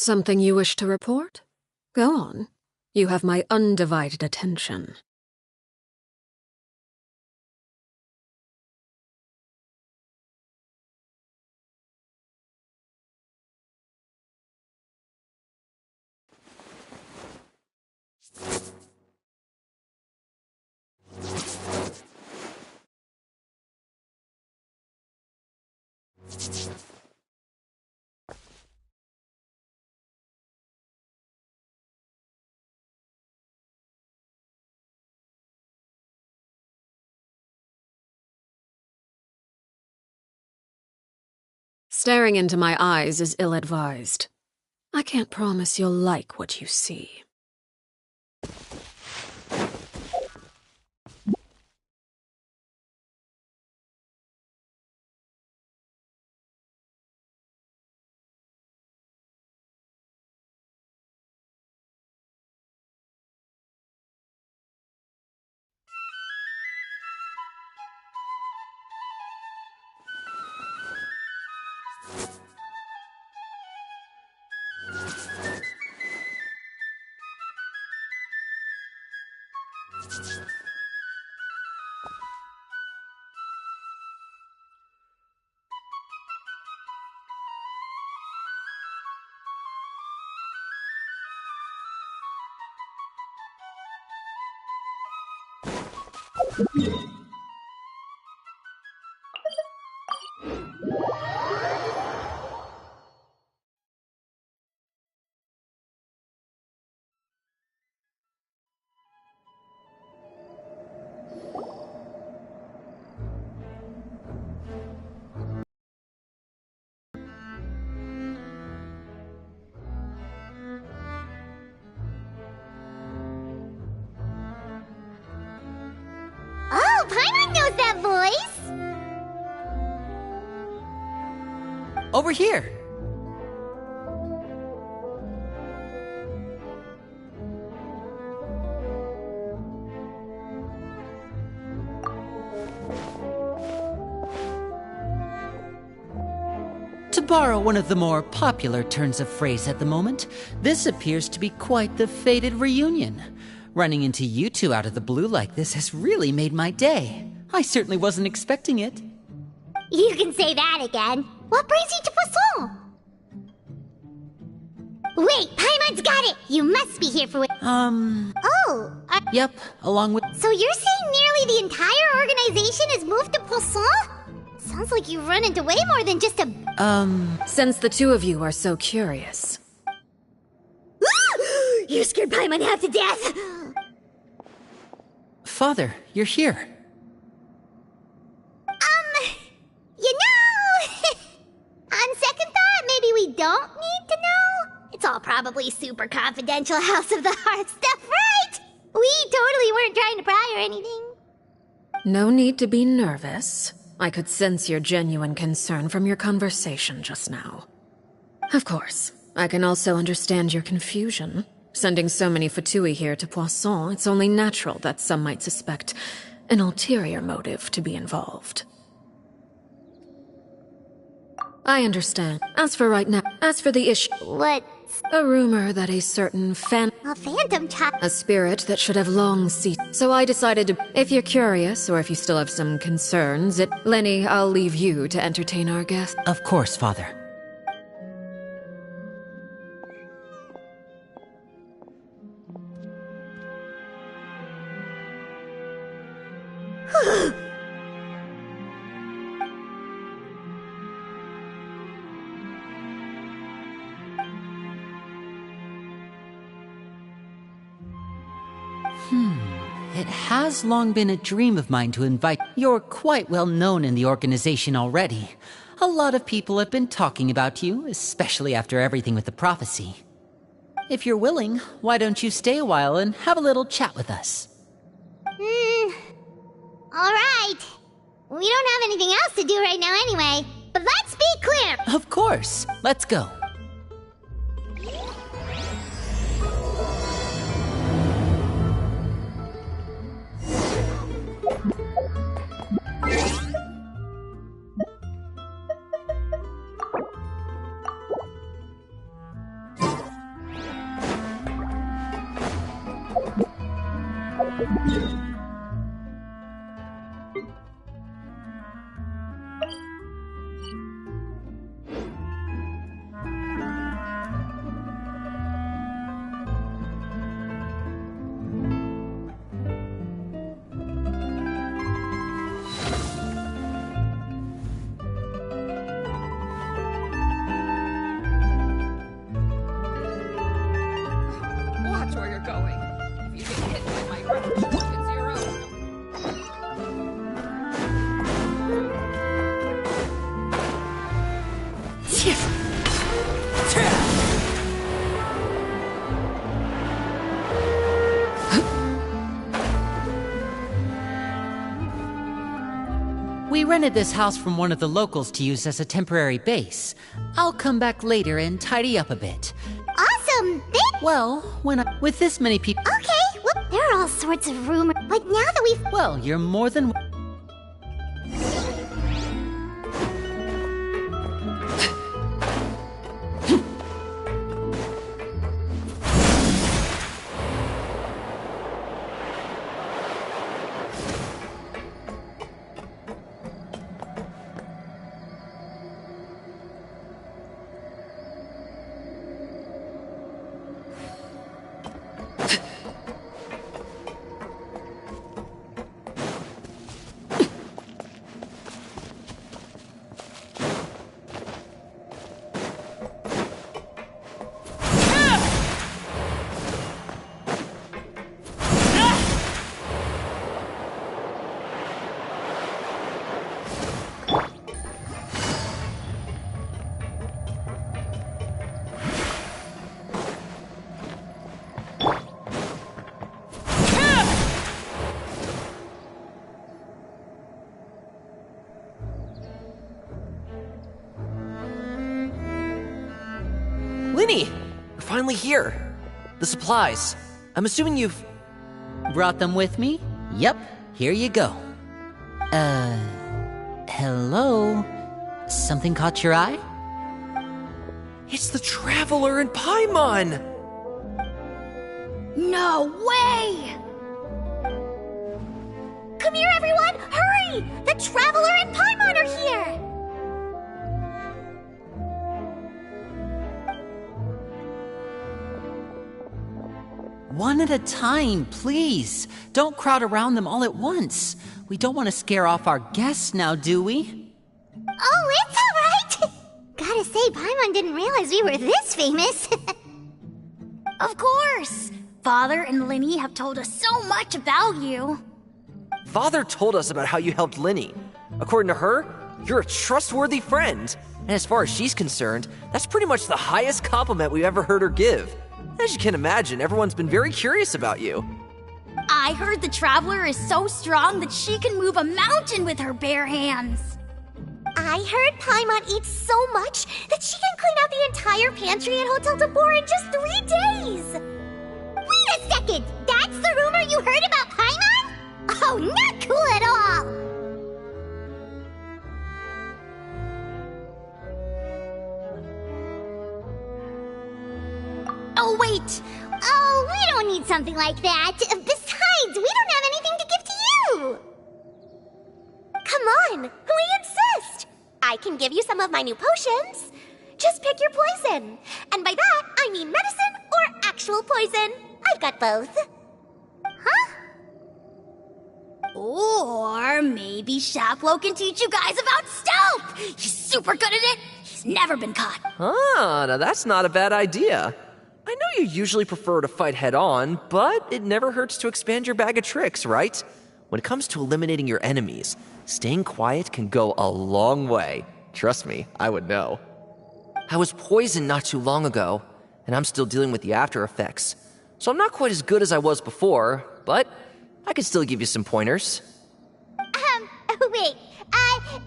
Something you wish to report? Go on. You have my undivided attention. Staring into my eyes is ill-advised. I can't promise you'll like what you see. Oh, Paimon knows that voice! Over here! To borrow one of the more popular turns of phrase at the moment, this appears to be quite the fated reunion. Running into you two out of the blue like this has really made my day. I certainly wasn't expecting it. You can say that again. What brings you to Poisson? Wait, Paimon's got it! You must be here for it. Oh, Yep, along with... so you're saying nearly the entire organization has moved to Poisson? Sounds like you've run into way more than just a... Since the two of you are so curious. You scared Paimon half to death! Father, you're here. You know... On second thought, maybe we don't need to know? It's all probably super confidential House of the Heart stuff, right? We totally weren't trying to pry or anything. No need to be nervous. I could sense your genuine concern from your conversation just now. Of course, I can also understand your confusion. Sending so many Fatui here to Poisson, it's only natural that some might suspect an ulterior motive to be involved. I understand. As for the issue... What? A rumor that a certain A phantom child? a spirit that should have long ceased. So I decided to... If you're curious, or if you still have some concerns, Lenny, I'll leave you to entertain our guest. Of course, Father. It has long been a dream of mine to invite... You're quite well known in the organization already. A lot of people have been talking about you, especially after everything with the prophecy. If you're willing, why don't you stay a while and have a little chat with us? Alright. We don't have anything else to do right now anyway. But let's be clear! Of course. Let's go. We rented this house from one of the locals to use as a temporary base. I'll come back later and tidy up a bit. Awesome! Well, with this many people... Okay, well, there are all sorts of rumors, but now that we've... Well, you're more than... Linny! You're finally here. The supplies. I'm assuming you've... Brought them with me? Yep, here you go. Hello? Something caught your eye? It's the Traveler in Paimon! No way! Come here, everyone! Hurry! The Traveler and Paimon are here! One at a time, please. Don't crowd around them all at once. We don't want to scare off our guests now, do we? Oh, it's alright! Gotta say, Paimon didn't realize we were this famous. Of course! Father and Linny have told us so much about you. Father told us about how you helped Linny. According to her, you're a trustworthy friend. And as far as she's concerned, that's pretty much the highest compliment we've ever heard her give. As you can imagine, everyone's been very curious about you. I heard the Traveler is so strong that she can move a mountain with her bare hands. I heard Paimon eats so much that she can clean out the entire pantry at Hotel Tabor in just 3 days! Wait a second! That's the rumor you heard about Paimon? Oh, not cool at all! Oh, wait! Oh, we don't need something like that. Besides, we don't have anything to give to you! Come on, we insist! I can give you some of my new potions. Just pick your poison. And by that, I mean medicine or actual poison. I've got both. Huh? Or maybe Shaplo can teach you guys about stealth! He's super good at it! He's never been caught. Ah, now that's not a bad idea. I know you usually prefer to fight head-on, but it never hurts to expand your bag of tricks, right? When it comes to eliminating your enemies, staying quiet can go a long way. Trust me, I would know. I was poisoned not too long ago, and I'm still dealing with the after effects. So I'm not quite as good as I was before, but I can still give you some pointers. Wait,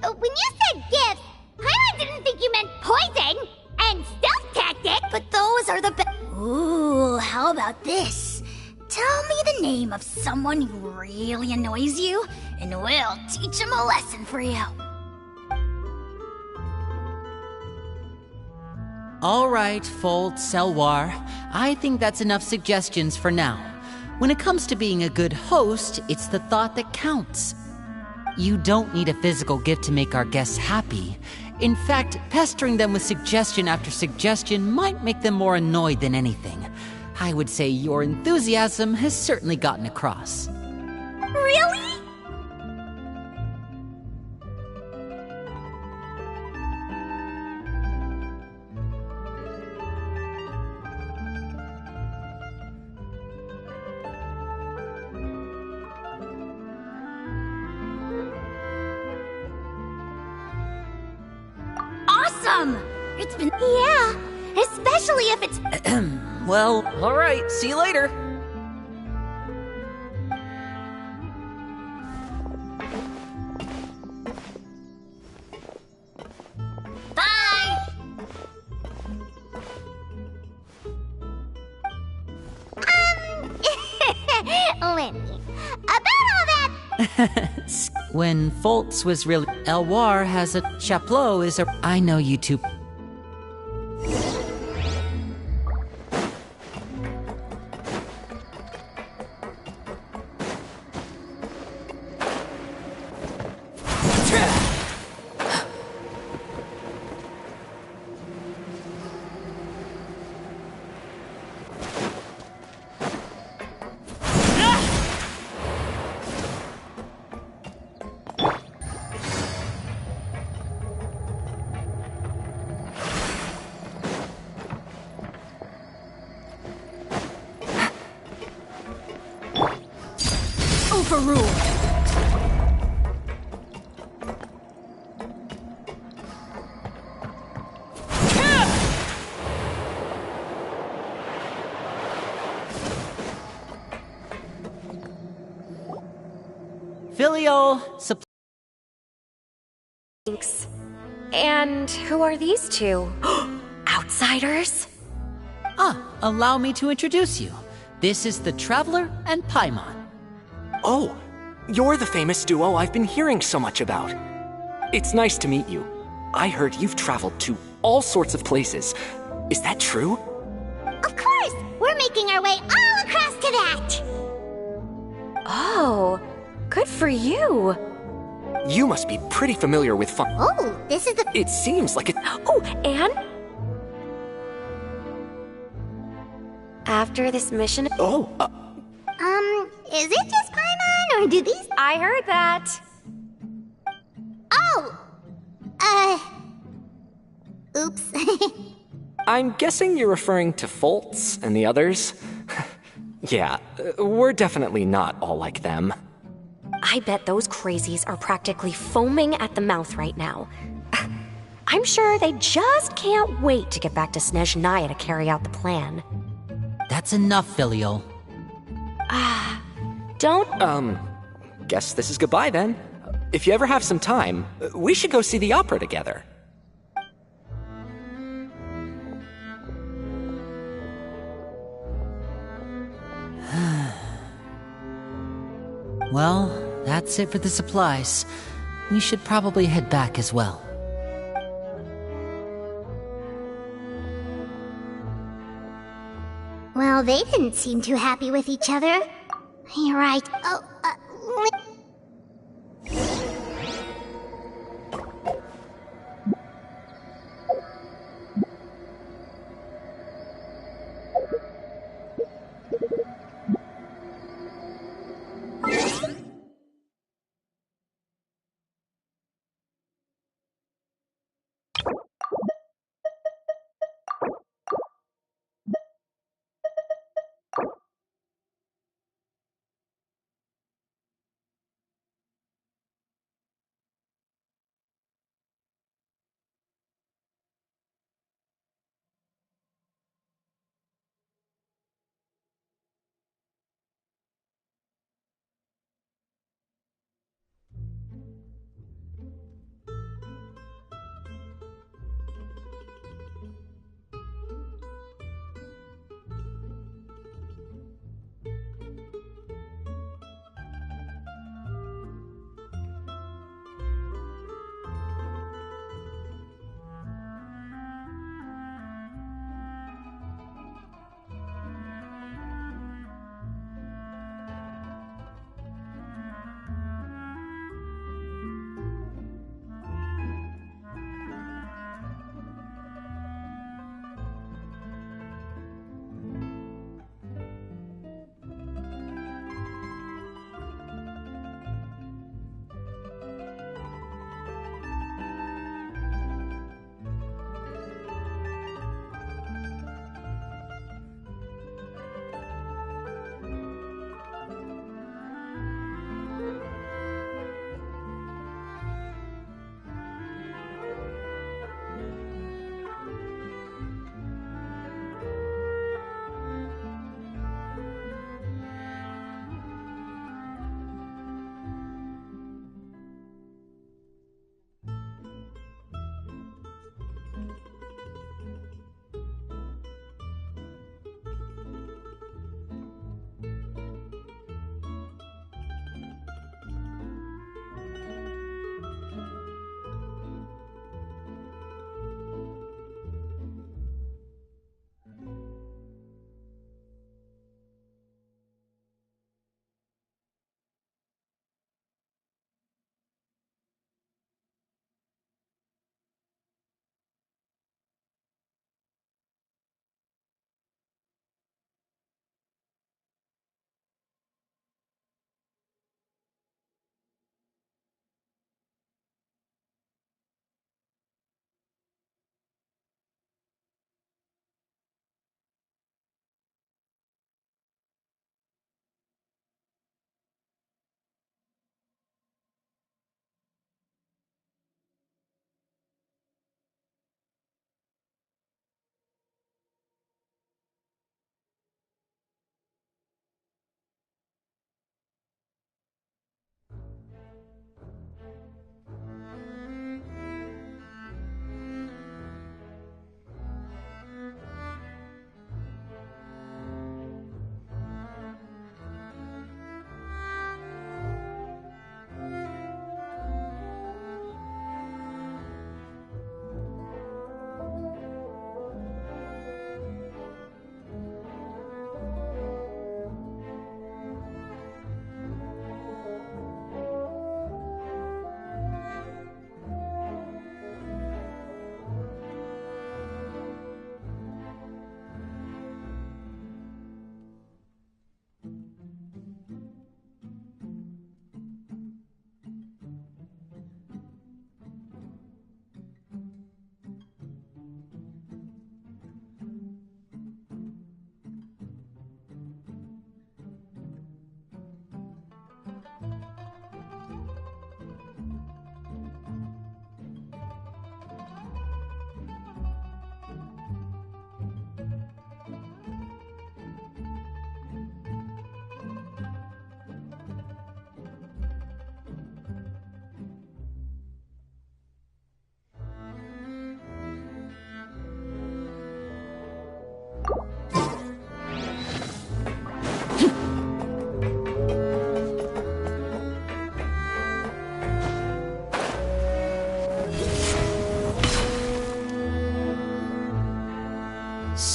when you said gifts, Paimon didn't think you meant poison and stealth tactics. But those are the best. Ooh, how about this? Tell me the name of someone who really annoys you, and we'll teach him a lesson for you. All right, Fold, Selwar. I think that's enough suggestions for now. When it comes to being a good host, it's the thought that counts. You don't need a physical gift to make our guests happy. In fact, pestering them with suggestion after suggestion might make them more annoyed than anything. I would say your enthusiasm has certainly gotten across. Really? Awesome! It's been... Yeah, especially if it's... Well, All right, see you later. When Foltz was really... Elwar has a... Chaplot is a... I know you two... Overruled. Filial... Thanks. And who are these two? Outsiders? Allow me to introduce you. This is the Traveler and Paimon. Oh, you're the famous duo I've been hearing so much about. It's nice to meet you. I heard you've traveled to all sorts of places. Is that true? Of course! We're making our way all across to that! Oh, good for you. You must be pretty familiar with fun. Oh, this is the... It seems like it... Oh, Anne? After this mission... Oh, is it just Paimon, or do these... I heard that. Oh! Oops. I'm guessing you're referring to Foltz and the others? Yeah, we're definitely not all like them. I bet those crazies are practically foaming at the mouth right now. I'm sure they just can't wait to get back to Snezhnaya to carry out the plan. That's enough, Filial. Don't... Guess this is goodbye then. If you ever have some time, we should go see the opera together. Well, that's it for the supplies. We should probably head back as well. Well, they didn't seem too happy with each other. You're right. Oh,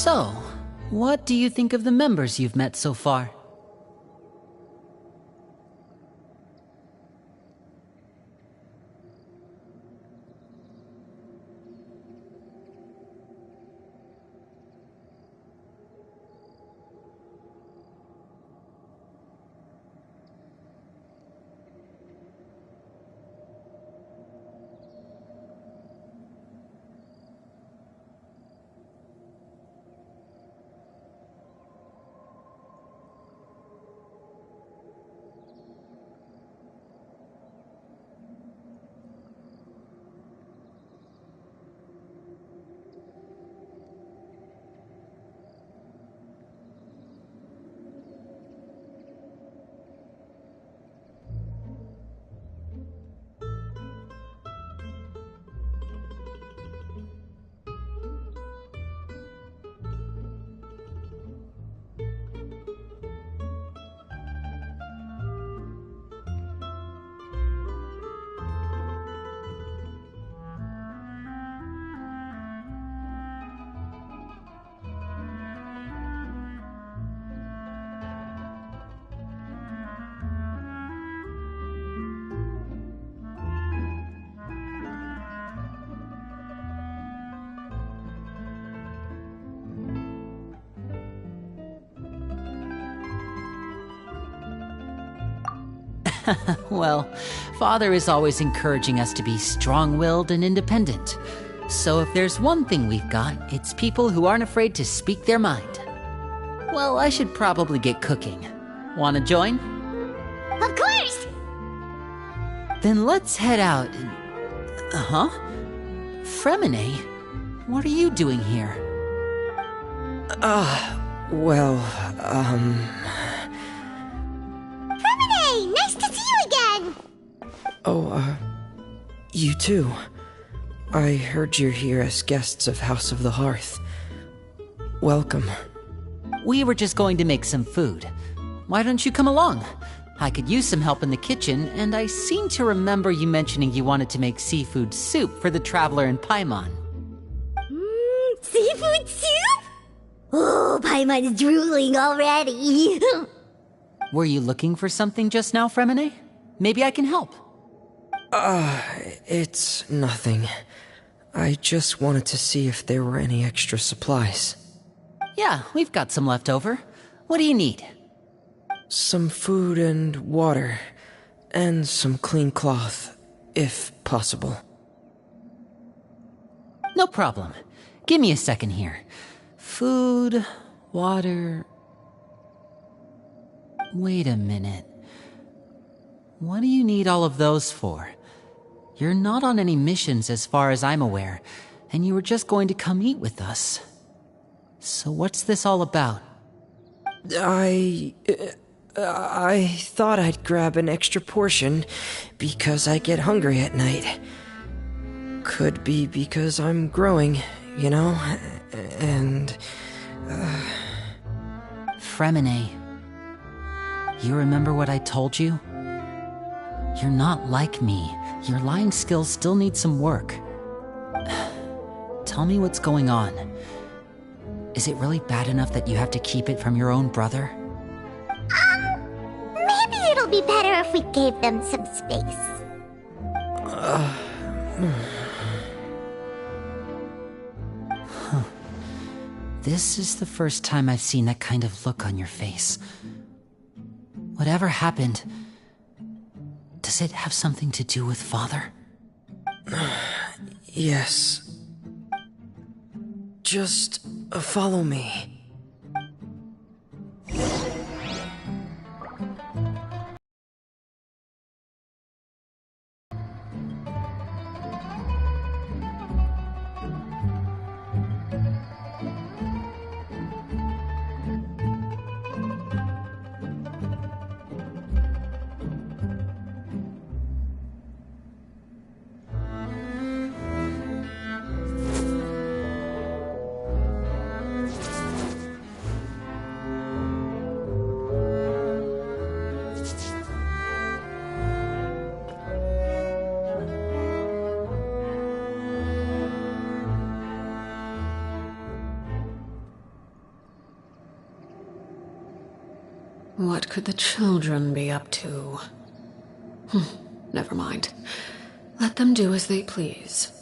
So, what do you think of the members you've met so far? Well, Father is always encouraging us to be strong-willed and independent. So if there's one thing we've got, it's people who aren't afraid to speak their mind. Well, I should probably get cooking. Wanna join? Of course! Then let's head out. Huh? Fremine? What are you doing here? Fremine! Nice to see you again! You too. I heard you're here as guests of House of the Hearth. Welcome. We were just going to make some food. Why don't you come along? I could use some help in the kitchen, and I seem to remember you mentioning you wanted to make seafood soup for the traveler in Paimon. Seafood soup? Oh, Paimon's drooling already. Were you looking for something just now, Fremine? Maybe I can help. It's nothing. I just wanted to see if there were any extra supplies. Yeah, we've got some left over. What do you need? Some food and water, and some clean cloth, if possible. No problem. Give me a second here. Food, water... Wait a minute. What do you need all of those for? You're not on any missions as far as I'm aware, and you were just going to come eat with us. So what's this all about? I thought I'd grab an extra portion because I get hungry at night. Could be because I'm growing, you know, and... Fremine, you remember what I told you? You're not like me. Your lying skills still need some work. Tell me what's going on. Is it really bad enough that you have to keep it from your own brother? Maybe it'll be better if we gave them some space. This is the first time I've seen that kind of look on your face. Whatever happened, does it have something to do with Father? Yes. Just follow me. What could the children be up to? Never mind. Let them do as they please.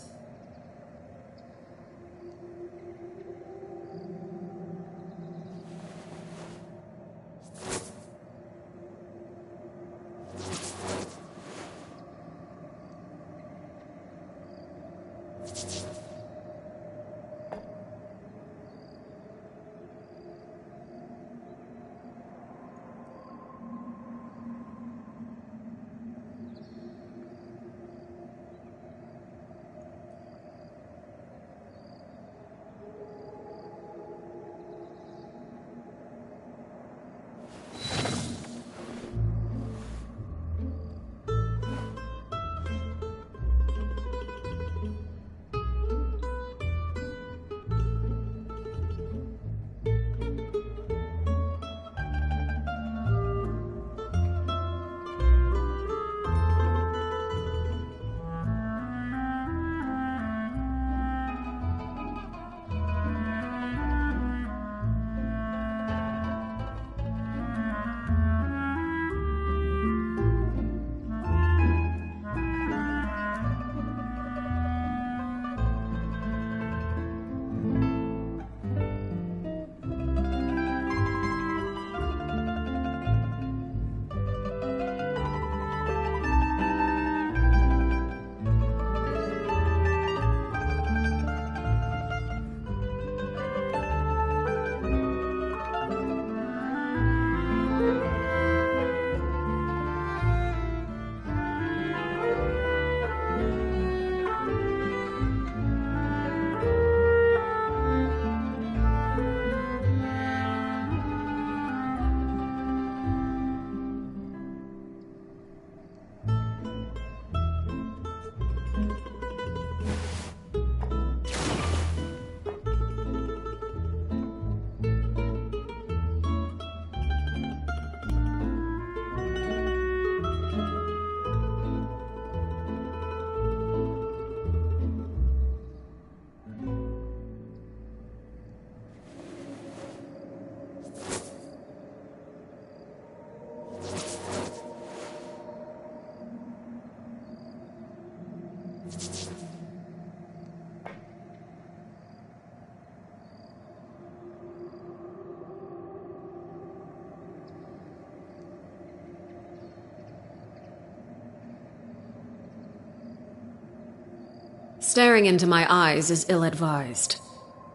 Staring into my eyes is ill-advised.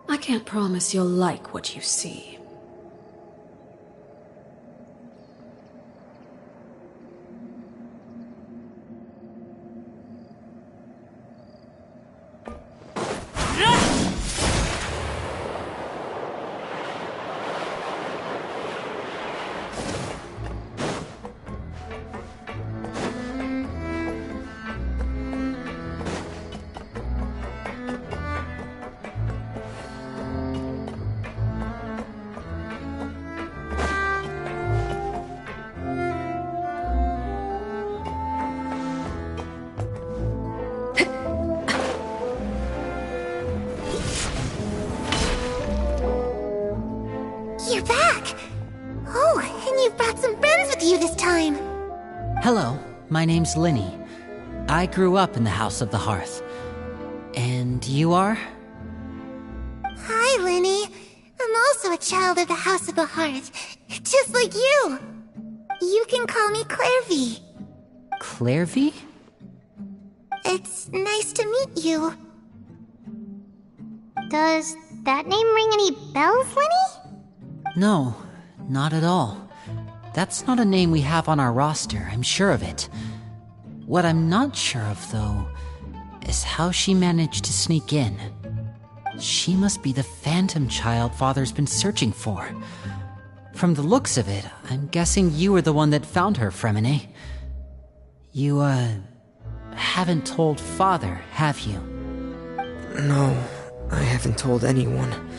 I can't promise you'll like what you see. You're back! Oh, and you've brought some friends with you this time! Hello, my name's Linny. I grew up in the House of the Hearth. And you are? Hi, Linny. I'm also a child of the House of the Hearth, just like you! You can call me Clairvy. Clairvy? It's nice to meet you. Does that name ring any bells, Linny? No, not at all. That's not a name we have on our roster, I'm sure of it. What I'm not sure of, though, is how she managed to sneak in. She must be the phantom child Father's been searching for. From the looks of it, I'm guessing you were the one that found her, Fremine. You, haven't told Father, have you? No, I haven't told anyone.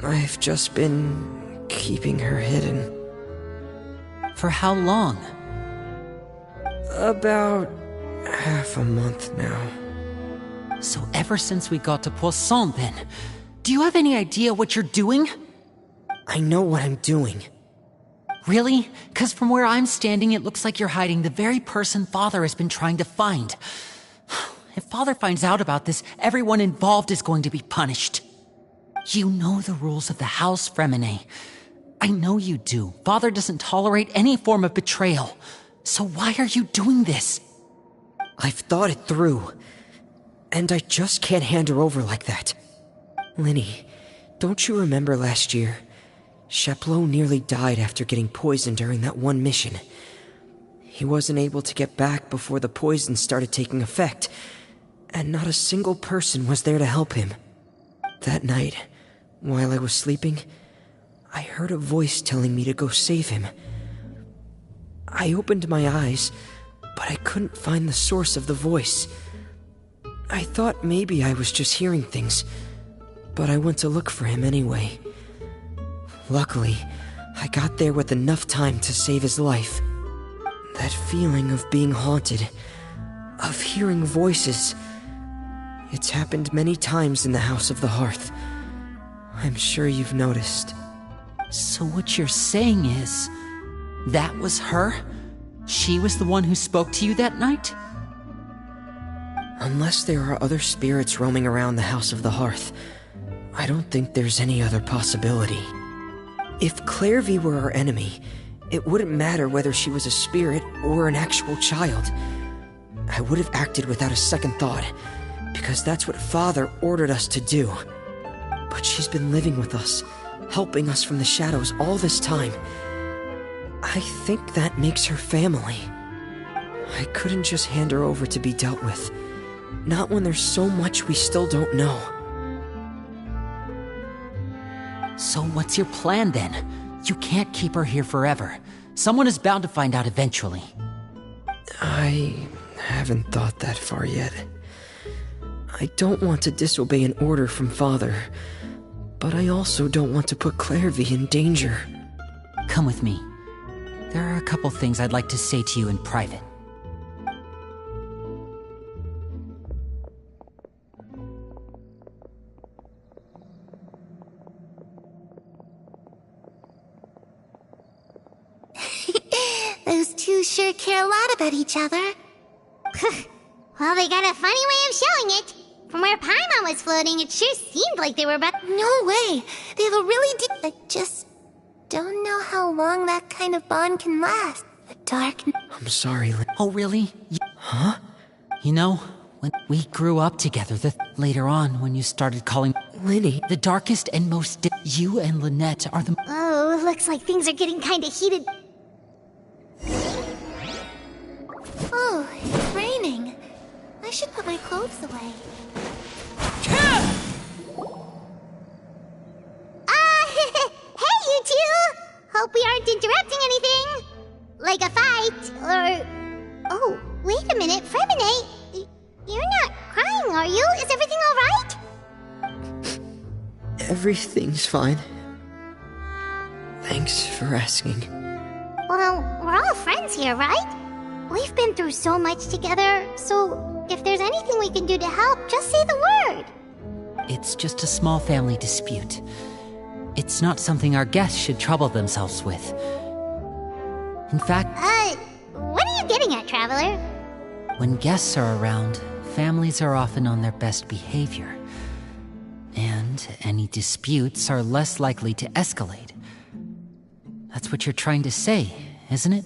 I've just been keeping her hidden. For how long? About half a month now. So ever since we got to Poisson, then? Do you have any idea what you're doing? I know what I'm doing. Really? Because from where I'm standing, it looks like you're hiding the very person Father has been trying to find. If Father finds out about this, everyone involved is going to be punished. You know the rules of the house, Fremine. I know you do. Father doesn't tolerate any form of betrayal. So why are you doing this? I've thought it through. And I just can't hand her over like that. Linny, don't you remember last year? Chaplot nearly died after getting poisoned during that one mission. He wasn't able to get back before the poison started taking effect, and not a single person was there to help him. That night, while I was sleeping, I heard a voice telling me to go save him. I opened my eyes, but I couldn't find the source of the voice. I thought maybe I was just hearing things, but I went to look for him anyway. Luckily, I got there with enough time to save his life. That feeling of being haunted, of hearing voices, it's happened many times in the House of the Hearth. I'm sure you've noticed. So what you're saying is, that was her? She was the one who spoke to you that night? Unless there are other spirits roaming around the House of the Hearth, I don't think there's any other possibility. If Clairvy were our enemy, it wouldn't matter whether she was a spirit or an actual child. I would have acted without a second thought, because that's what Father ordered us to do. But she's been living with us, helping us from the shadows all this time. I think that makes her family. I couldn't just hand her over to be dealt with. Not when there's so much we still don't know. So what's your plan then? You can't keep her here forever. Someone is bound to find out eventually. I haven't thought that far yet. I don't want to disobey an order from Father, but I also don't want to put Clairvy in danger. Come with me. There are a couple things I'd like to say to you in private. Those two sure care a lot about each other. Well, they got a funny way of showing it. From where Paimon was floating, it sure seemed like they were about— No way! They have a really deep— I just don't know how long that kind of bond can last. The dark— I'm sorry, Lin— Oh, really? Huh? You know, when we grew up together, later on, when you started calling Linny. the darkest and most you and Lynette are the— Oh, looks like things are getting kinda heated. Oh, it's raining. I should put my clothes away. Hey, you two! Hope we aren't interrupting anything. Like a fight, or... Oh, wait a minute, Fremine. You're not crying, are you? Is everything alright? Everything's fine. Thanks for asking. Well, we're all friends here, right? We've been through so much together, so if there's anything we can do to help, just say the word. It's just a small family dispute. It's not something our guests should trouble themselves with. In fact, what are you getting at, Traveler? when guests are around, families are often on their best behavior. And any disputes are less likely to escalate. That's what you're trying to say, isn't it?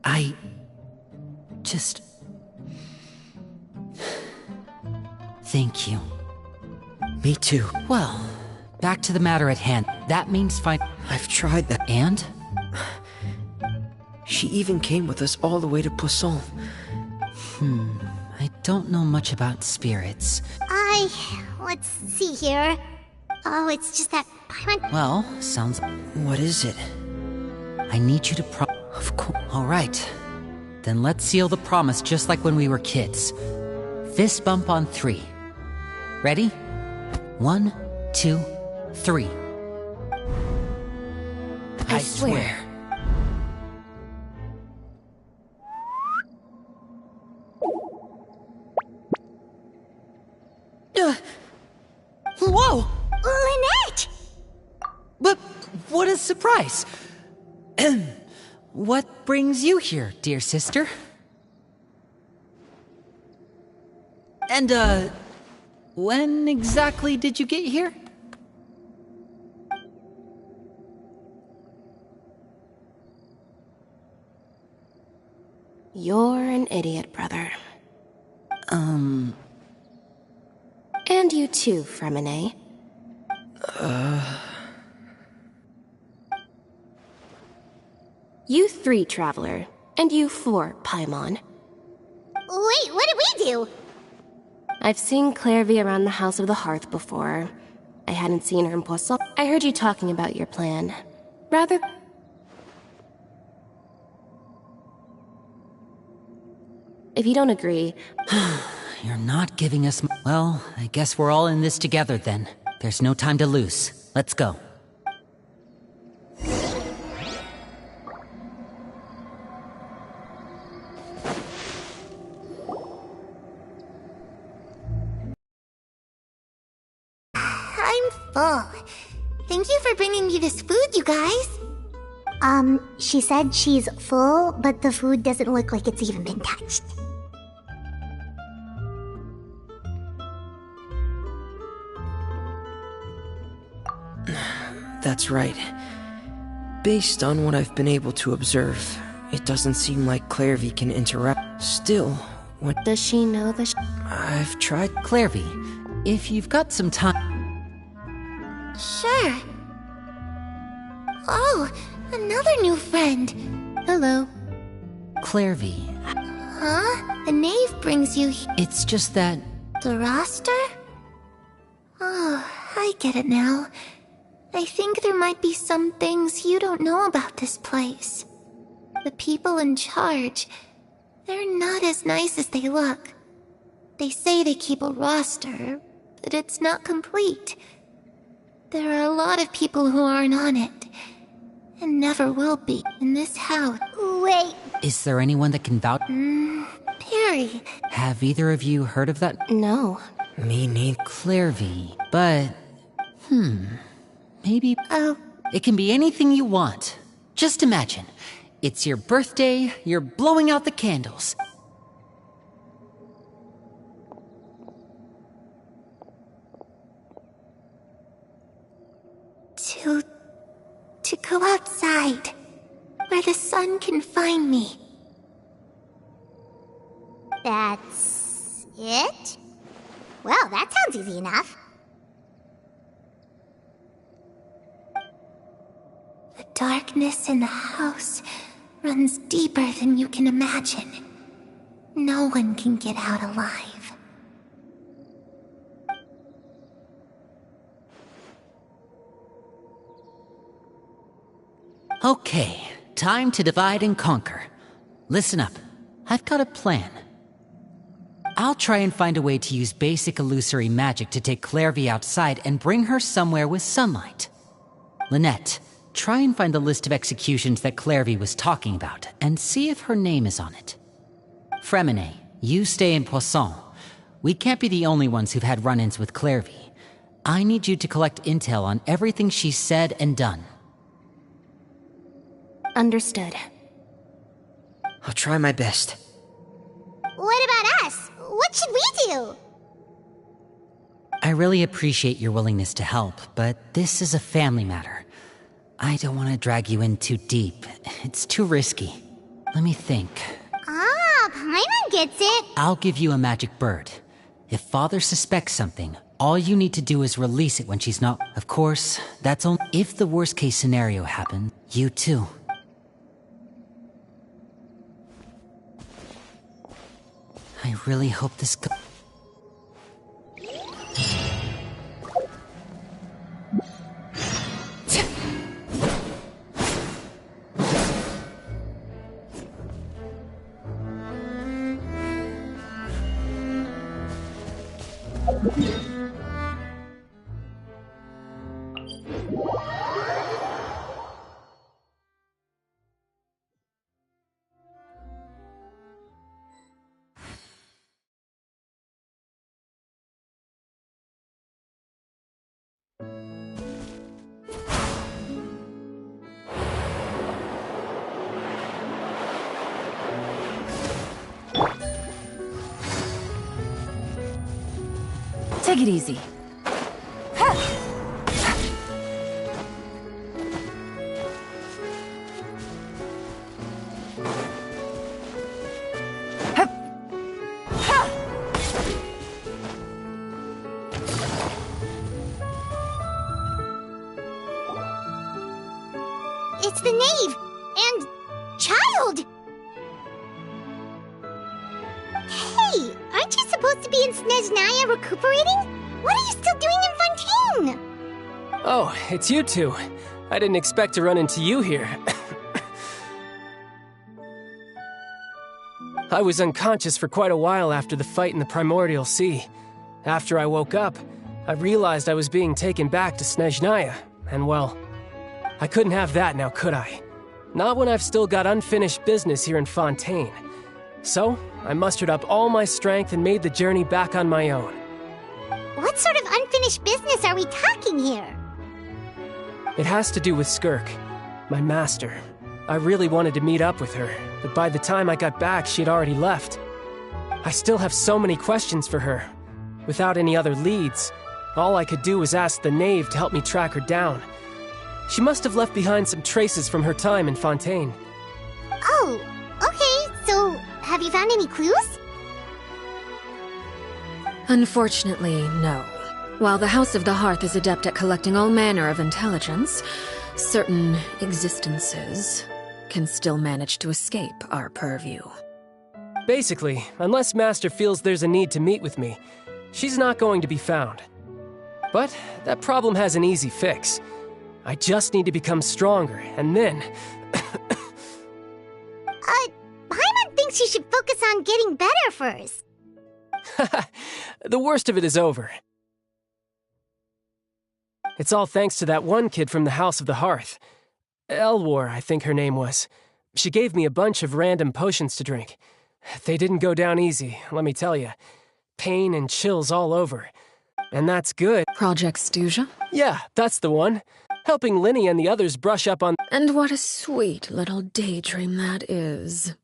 I just... Thank you. Me too. Well, back to the matter at hand. That means I've tried that. And? She even came with us all the way to Poisson. I don't know much about spirits. Let's see here. Oh, it's just that Paimon— Well, sounds... What is it? I need you to Of course. Alright. Then let's seal the promise just like when we were kids. Fist bump on 3. Ready? 1, 2, 3. I swear. But what a surprise! What brings you here, dear sister? And, when exactly did you get here? You're an idiot, brother. And you too, Fremine. You 3, Traveler. And you 4, Paimon. Wait, what did we do? I've seen Clairvy around the House of the Hearth before. I hadn't seen her in Poisson. I heard you talking about your plan. Rather... If you don't agree... You're not giving us... Well, I guess we're all in this together then. There's no time to lose. Let's go. I'm full. Thank you for bringing me this food, you guys. She said she's full, but the food doesn't look like it's even been touched. That's right. Based on what I've been able to observe, it doesn't seem like Clairvy can interact. Still, when Does she know the I've tried... Clairvy, if you've got some time... Sure. Oh, another new friend. Hello. Clairvy, Huh? The knave brings you here. it's just that... The roster? Oh, I get it now. I think there might be some things you don't know about this place. The people in charge, they're not as nice as they look. They say they keep a roster, but it's not complete. There are a lot of people who aren't on it, and never will be in this house. Wait, Is there anyone that can vouch... Perry, Have either of you heard of that? No. Me neither. Clairvy, but... Maybe... oh, It can be anything you want. Just imagine. It's your birthday, you're blowing out the candles. to go outside, where the sun can find me. that's it? Well, that sounds easy enough. The darkness in the house runs deeper than you can imagine. No one can get out alive. Okay, time to divide and conquer. Listen up, I've got a plan. I'll try and find a way to use basic illusory magic to take Clairvy outside and bring her somewhere with sunlight. Lynette, try and find the list of executions that Clairvy was talking about, and see if her name is on it. Fremine, you stay in Poisson. We can't be the only ones who've had run-ins with Clairvy. I need you to collect intel on everything she's said and done. Understood. I'll try my best. What about us? What should we do? I really appreciate your willingness to help, but this is a family matter. I don't want to drag you in too deep. It's too risky. Let me think. Ah, Paimon gets it. I'll give you a magic bird. If Father suspects something, all you need to do is release it when she's not. Of course, that's only if the worst case scenario happens. You too. I really hope this goes. Take it easy. It's the knave! And... child! Hey, aren't you supposed to be in Snezhnaya recuperating? What are you still doing in Fontaine? Oh, it's you two. I didn't expect to run into you here. I was unconscious for quite a while after the fight in the Primordial Sea. After I woke up, I realized I was being taken back to Snezhnaya, and well, I couldn't have that now, could I? Not when I've still got unfinished business here in Fontaine. So, I mustered up all my strength and made the journey back on my own. What sort of unfinished business are we talking here? It has to do with Skirk, my master. I really wanted to meet up with her, but by the time I got back, she'd already left. I still have so many questions for her. Without any other leads, all I could do was ask the knave to help me track her down. She must have left behind some traces from her time in Fontaine. Oh, okay, so have you found any clues? Unfortunately, no. While the House of the Hearth is adept at collecting all manner of intelligence, certain existences can still manage to escape our purview. Basically, unless Master feels there's a need to meet with me, she's not going to be found. But that problem has an easy fix. I just need to become stronger, and then... Paimon thinks you should focus on getting better first. The worst of it is over. It's all thanks to that one kid from the House of the Hearth. Elwar, I think her name was. She gave me a bunch of random potions to drink. They didn't go down easy, let me tell you. Pain and chills all over. And that's good. Project Stuja? Yeah, that's the one. Helping Linny and the others brush up on... And what a sweet little daydream that is.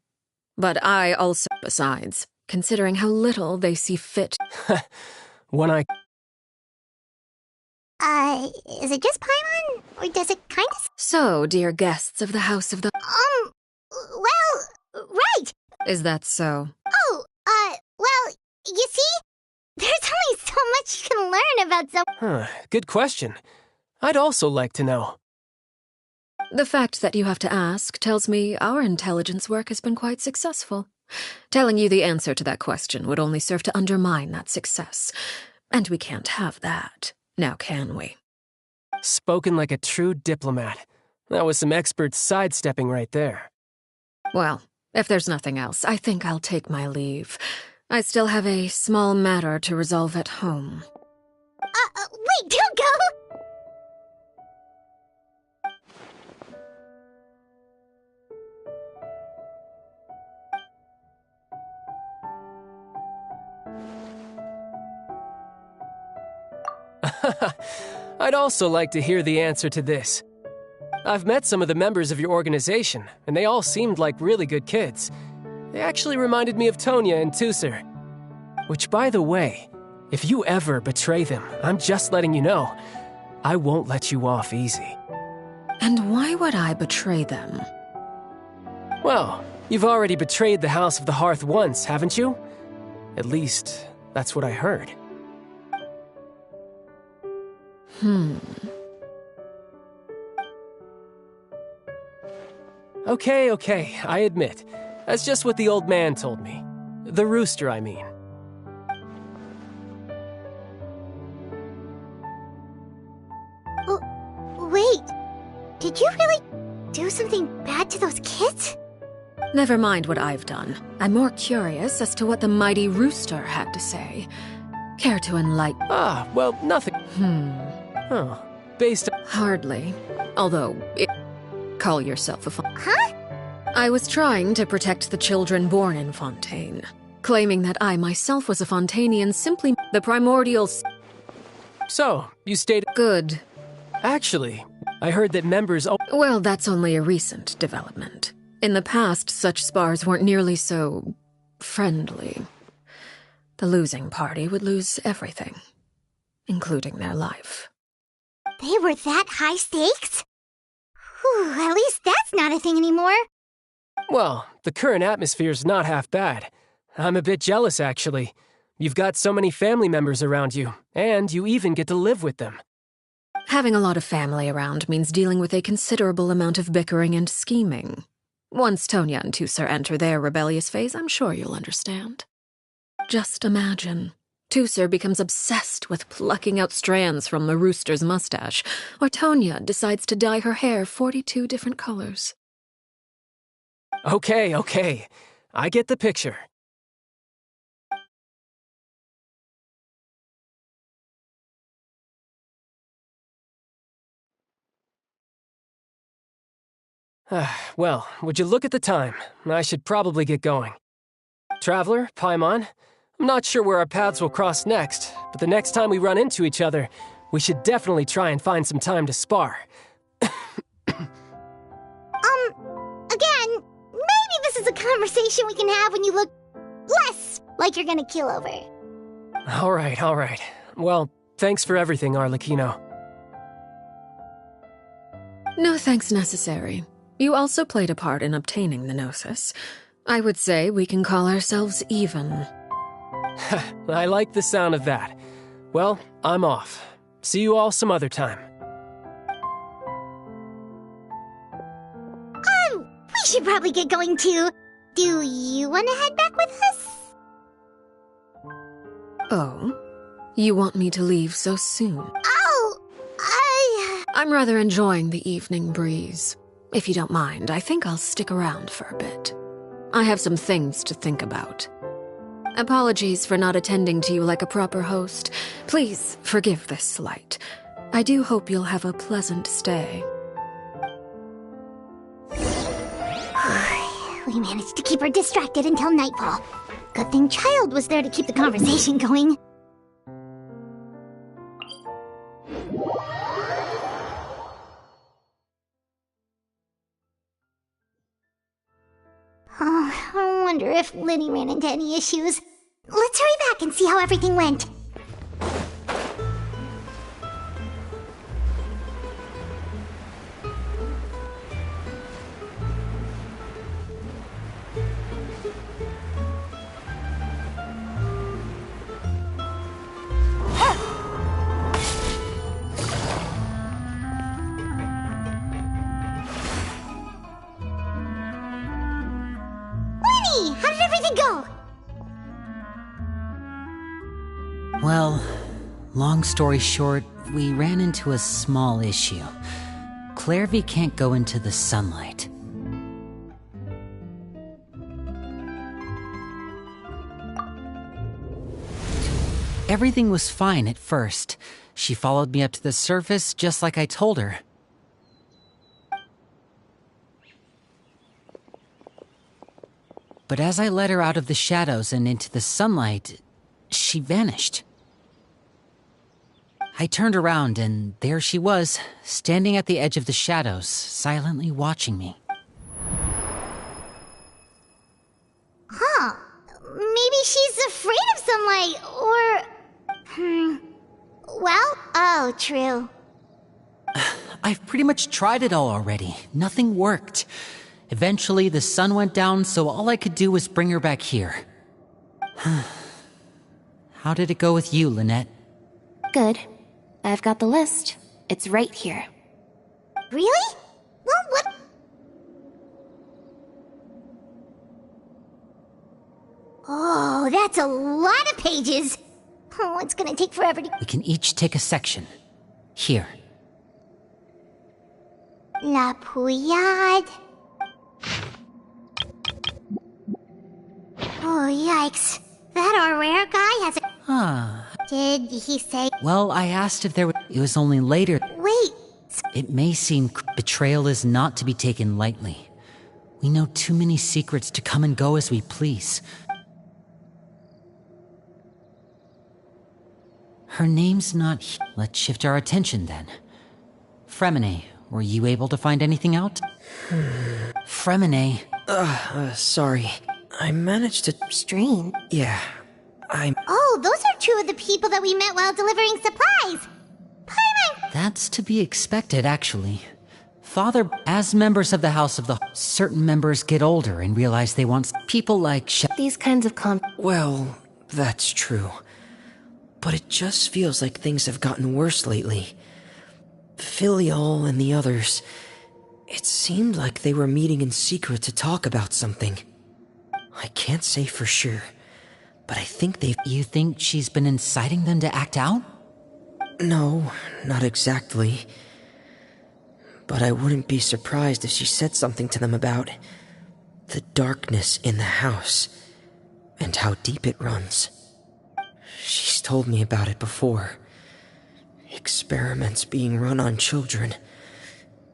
But I also, besides, considering how little they see fit. When I... Is it just Paimon? Or does it kind of... So, dear guests of the House of the... well, right! Is that so? Oh, well, you see? There's only so much you can learn about some... Good question. I'd also like to know. The fact that you have to ask tells me our intelligence work has been quite successful. Telling you the answer to that question would only serve to undermine that success. And we can't have that, now can we? Spoken like a true diplomat. That was some expert sidestepping right there. Well, if there's nothing else, I think I'll take my leave. I still have a small matter to resolve at home. Wait, don't go! I'd also like to hear the answer to this. I've met some of the members of your organization, and they all seemed like really good kids. They actually reminded me of Tonya and Tusser. Which, by the way, if you ever betray them, I'm just letting you know, I won't let you off easy. And why would I betray them? Well, you've already betrayed the House of the Hearth once, haven't you? At least, that's what I heard. Okay, I admit. That's just what the old man told me. The rooster, I mean. Wait, did you really do something bad to those kids? Never mind what I've done. I'm more curious as to what the mighty rooster had to say. Care to enlighten? Well, nothing. Oh, based on... Hardly. Although, call yourself a Huh? I was trying to protect the children born in Fontaine. Claiming that I myself was a Fontainian simply... The primordial... So, you stayed... Good. Actually, I heard that members... Well, that's only a recent development. In the past, such spars weren't nearly so... friendly. The losing party would lose everything. including their life. They were that high stakes? Whew, at least that's not a thing anymore. Well, the current atmosphere's not half bad. I'm a bit jealous, actually. You've got so many family members around you, and you even get to live with them. Having a lot of family around means dealing with a considerable amount of bickering and scheming. Once Tonya and Tusser enter their rebellious phase, I'm sure you'll understand. Just imagine. Tusser becomes obsessed with plucking out strands from the rooster's mustache, or Tonya decides to dye her hair 42 different colors. Okay. I get the picture. Well, would you look at the time? I should probably get going. Traveler, Paimon, I'm not sure where our paths will cross next, but the next time we run into each other, we should definitely try and find some time to spar. Again, maybe this is a conversation we can have when you look less like you're gonna kill over. All right. Well, thanks for everything, Alrecchino. No thanks necessary. You also played a part in obtaining the Gnosis. I would say we can call ourselves even. I like the sound of that. Well, I'm off. See you all some other time. We should probably get going too. Do you want to head back with us? Oh? You want me to leave so soon? Oh, I'm rather enjoying the evening breeze. If you don't mind, I think I'll stick around for a bit. I have some things to think about. Apologies for not attending to you like a proper host. Please forgive this slight. I do hope you'll have a pleasant stay. We managed to keep her distracted until nightfall. Good thing Child was there to keep the conversation going. Oh, I wonder if Liddy ran into any issues. Let's hurry back and see how everything went. How did everything go? Well, long story short, we ran into a small issue. Clairvy can't go into the sunlight. Everything was fine at first. She followed me up to the surface just like I told her. But as I led her out of the shadows and into the sunlight, she vanished. I turned around and there she was, standing at the edge of the shadows, silently watching me. Huh. Maybe she's afraid of sunlight, or... Well, oh, true. I've pretty much tried it all already. Nothing worked. Eventually, the sun went down, so all I could do was bring her back here. How did it go with you, Lynette? Good. I've got the list. It's right here. Really? Well, what... Oh, that's a lot of pages. Oh, it's gonna take forever to... We can each take a section. Here. La Pouillade. Oh, yikes. That our rare guy has a... Did he say... Well, I asked if there would... It was only later... Wait. It may seem betrayal is not to be taken lightly. We know too many secrets to come and go as we please. Her name's not... Let's shift our attention then. Fremine, were you able to find anything out? Fremine... Sorry. I managed to... Strange. Yeah, Oh, those are two of the people that we met while delivering supplies. Paimon! That's to be expected, actually. Father, as members of the House of the... Certain members get older and realize they want... People like These kinds of Well, that's true. But it just feels like things have gotten worse lately. Filial and the others... It seemed like they were meeting in secret to talk about something. I can't say for sure, but I think they've... You think she's been inciting them to act out? No, not exactly. But I wouldn't be surprised if she said something to them about the darkness in the house and how deep it runs. She's told me about it before. Experiments being run on children.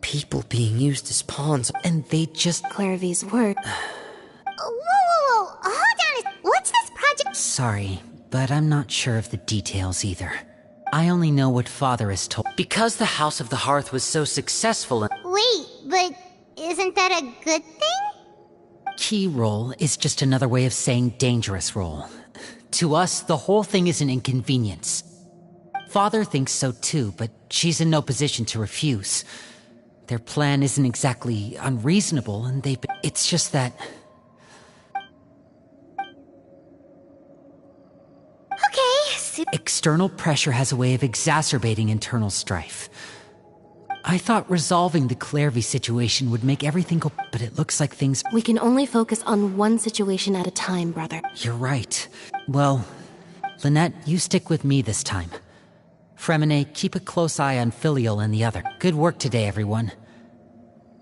People being used as pawns, and they just... Clairvy's word. Whoa, hold on. What's this project? Sorry, but I'm not sure of the details either. I only know what Father has told. Because the House of the Hearth was so successful and... Wait, but isn't that a good thing? Key role is just another way of saying dangerous role. To us, the whole thing is an inconvenience. Father thinks so too, but she's in no position to refuse. Their plan isn't exactly unreasonable, and it's just that... Okay, External pressure has a way of exacerbating internal strife. I thought resolving the Clairvy situation would make everything go... But it looks like things... We can only focus on one situation at a time, brother. You're right. Well, Lynette, you stick with me this time. Fremine, keep a close eye on Filial and the other. Good work today, everyone.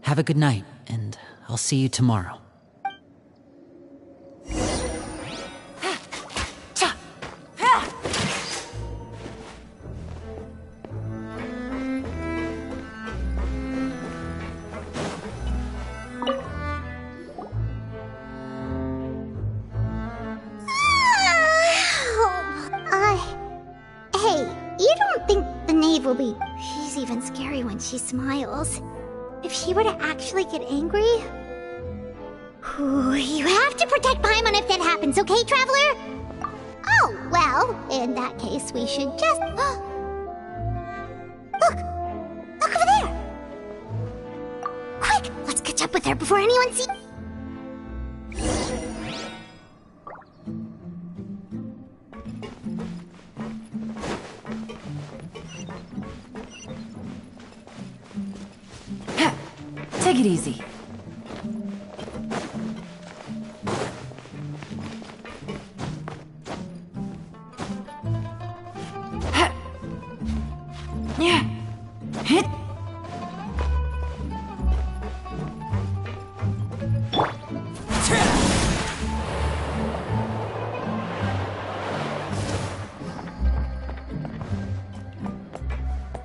Have a good night, and I'll see you tomorrow. Hey, you don't think the knave will be... She's even scary when she smiles. If she were to actually get angry... You have to protect Paimon if that happens, okay, Traveler? Oh, well, in that case, we should just... Look! Look over there! Quick, let's catch up with her before anyone sees... Take it easy. Yeah. Hit.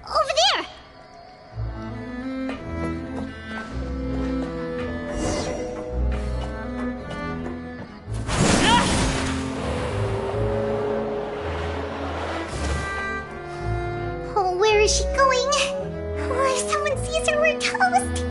Over there! Oh, where is she going? Oh, if someone sees her, we're toast!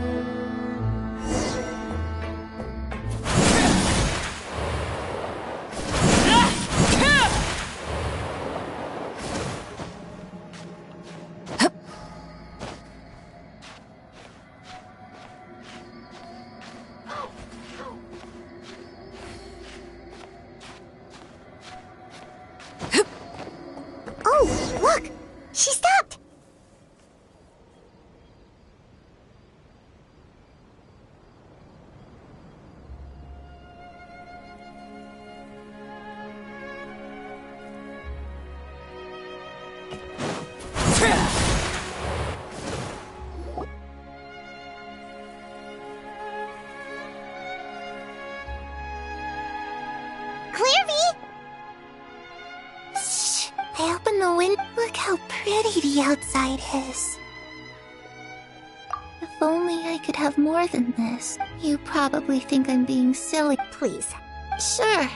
Oh, look! She stopped! Clairvy! Shh! I opened the window. Look how pretty the outside is. If only I could have more than this. You probably think I'm being silly. Please. Sure.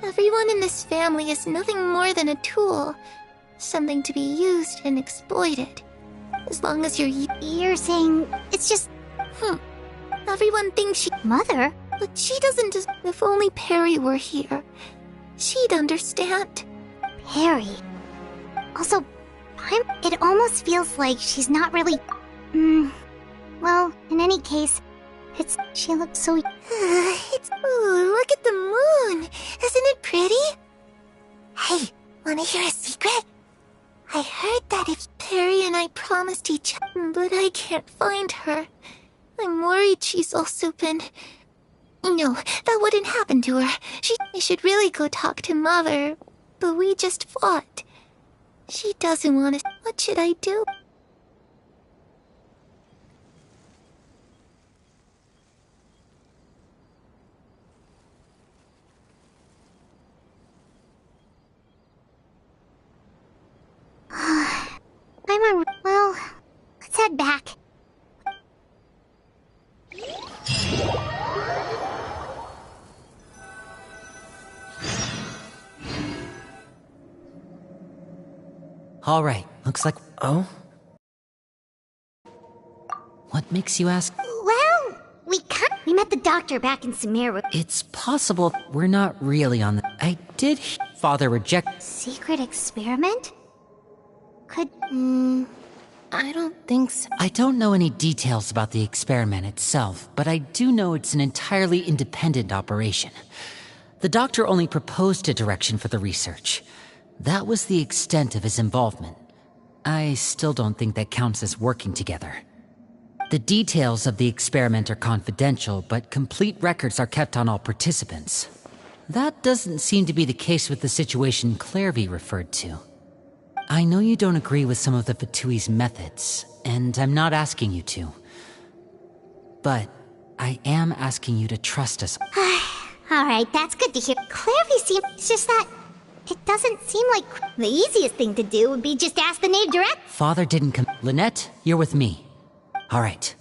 Everyone in this family is nothing more than a tool. Something to be used and exploited. As long as You're saying it's just... Everyone thinks she... Mother? But she doesn't just... If only Perry were here, she'd understand. Perry. Also, it almost feels like she's not really... Well, in any case, she looks so... Look at the moon! Isn't it pretty? Hey, wanna hear a secret? I heard that if Perry and I promised each other, but I can't find her. I'm worried she's also been... No, that wouldn't happen to her. I should really go talk to Mother, but we just fought. She doesn't want to... What should I do? Well, let's head back. All right, looks like... Oh? What makes you ask? Well, we met the doctor back in Sumeru. It's possible we're not really on the... I did Father reject... Secret experiment? I don't think so. I don't know any details about the experiment itself, but I do know it's an entirely independent operation. The doctor only proposed a direction for the research. That was the extent of his involvement. I still don't think that counts as working together. The details of the experiment are confidential, but complete records are kept on all participants. That doesn't seem to be the case with the situation Clairvy referred to. I know you don't agree with some of the Fatui's methods, and I'm not asking you to. But I am asking you to trust us. Alright, that's good to hear. Clairvy seems... It's just that... It doesn't seem like the easiest thing to do would be just ask the knave direct. Father didn't come... Lynette, you're with me. All right.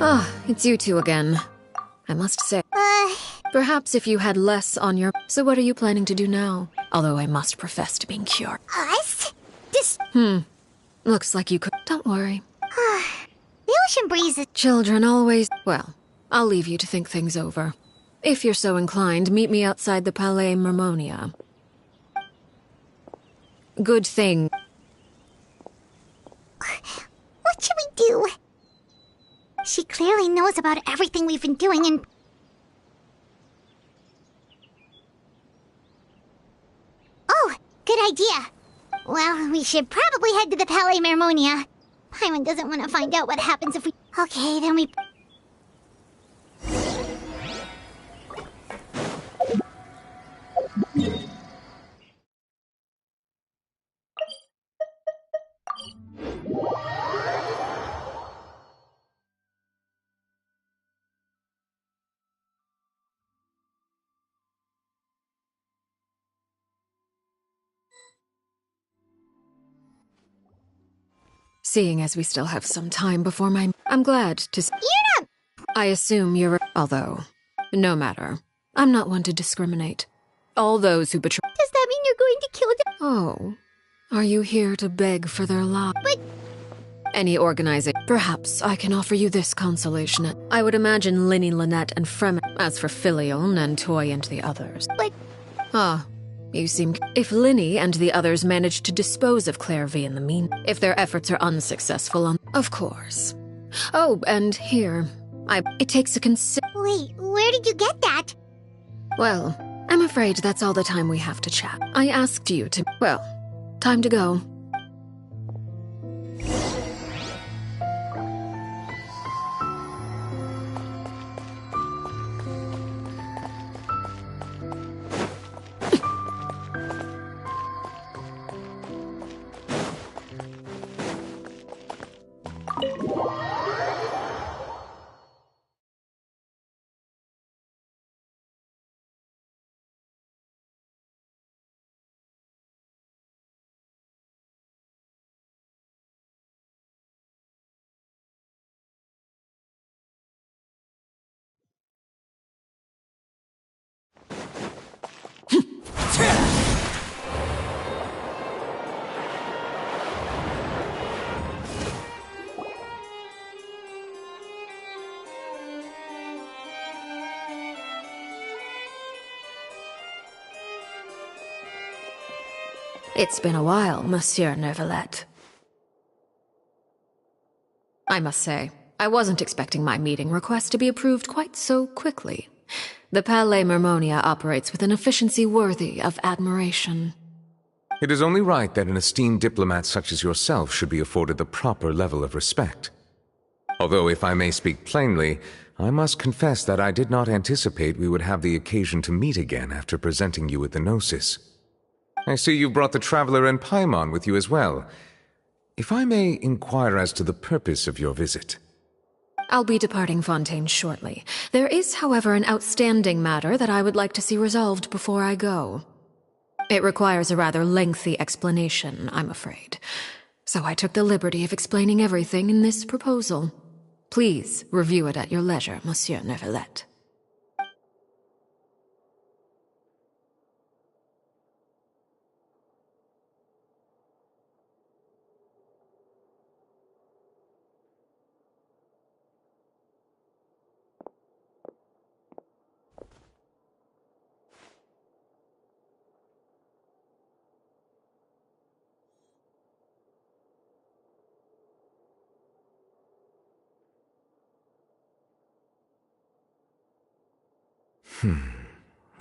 Ah, it's you two again. I must say, perhaps if you had less on your... So what are you planning to do now? Although I must profess to being cured. Us? Looks like you could... Don't worry. The ocean breeze is... Children always... Well, I'll leave you to think things over. If you're so inclined, meet me outside the Palais Mermonia. Good thing. What should we do? She clearly knows about everything we've been doing and... Oh, good idea. Well, we should probably head to the Palais Mermonia. Paimon doesn't want to find out what happens if we... Okay, then we... Seeing as we still have some time before my... I'm glad to... You're not... I assume you're... Although, no matter. I'm not one to discriminate. All those who betray... Does that mean you're going to kill them? Oh. Are you here to beg for their lives? But... Any organizing... Perhaps I can offer you this consolation. I would imagine Linny, Lynette, and Fremen... As for Filion and Toy and the others... But... Ah. You seem... If Linny and the others manage to dispose of Clairvy in the mean... If their efforts are unsuccessful on... Of course. Oh, and here. It takes a Wait, where did you get that? Well, I'm afraid that's all the time we have to chat. I asked you to. Well, time to go. It's been a while, Monsieur Neuvillette. I must say, I wasn't expecting my meeting request to be approved quite so quickly. The Palais Mermonia operates with an efficiency worthy of admiration. It is only right that an esteemed diplomat such as yourself should be afforded the proper level of respect. Although, if I may speak plainly, I must confess that I did not anticipate we would have the occasion to meet again after presenting you with the Gnosis. I see you brought the Traveler and Paimon with you as well. If I may inquire as to the purpose of your visit. I'll be departing Fontaine shortly. There is, however, an outstanding matter that I would like to see resolved before I go. It requires a rather lengthy explanation, I'm afraid. So I took the liberty of explaining everything in this proposal. Please review it at your leisure, Monsieur Neuvillette.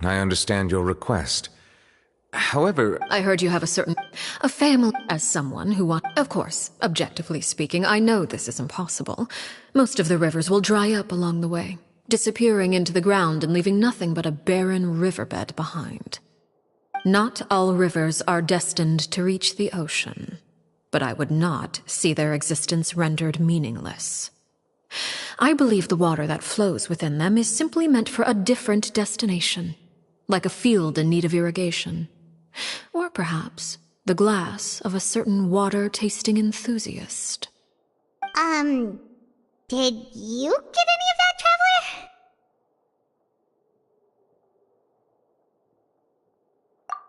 I understand your request. However, I heard you have a family. As someone who Of course, objectively speaking, I know this is impossible. Most of the rivers will dry up along the way, disappearing into the ground and leaving nothing but a barren riverbed behind. Not all rivers are destined to reach the ocean, but I would not see their existence rendered meaningless. I believe the water that flows within them is simply meant for a different destination, like a field in need of irrigation. Or perhaps the glass of a certain water-tasting enthusiast. Did you get any of that, Traveler?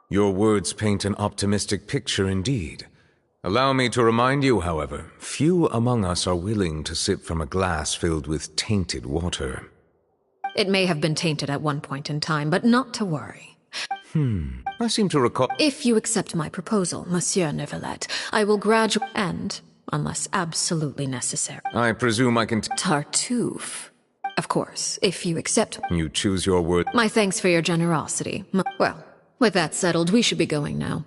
your words paint an optimistic picture indeed. Allow me to remind you, however, few among us are willing to sip from a glass filled with tainted water. It may have been tainted at one point in time, but not to worry. I seem to recall— If you accept my proposal, Monsieur Neuvillette, I will graduate and, unless absolutely necessary— I presume I can— Tartuffe. Of course, if you accept— You choose your word— My thanks for your generosity. Well, with that settled, we should be going now.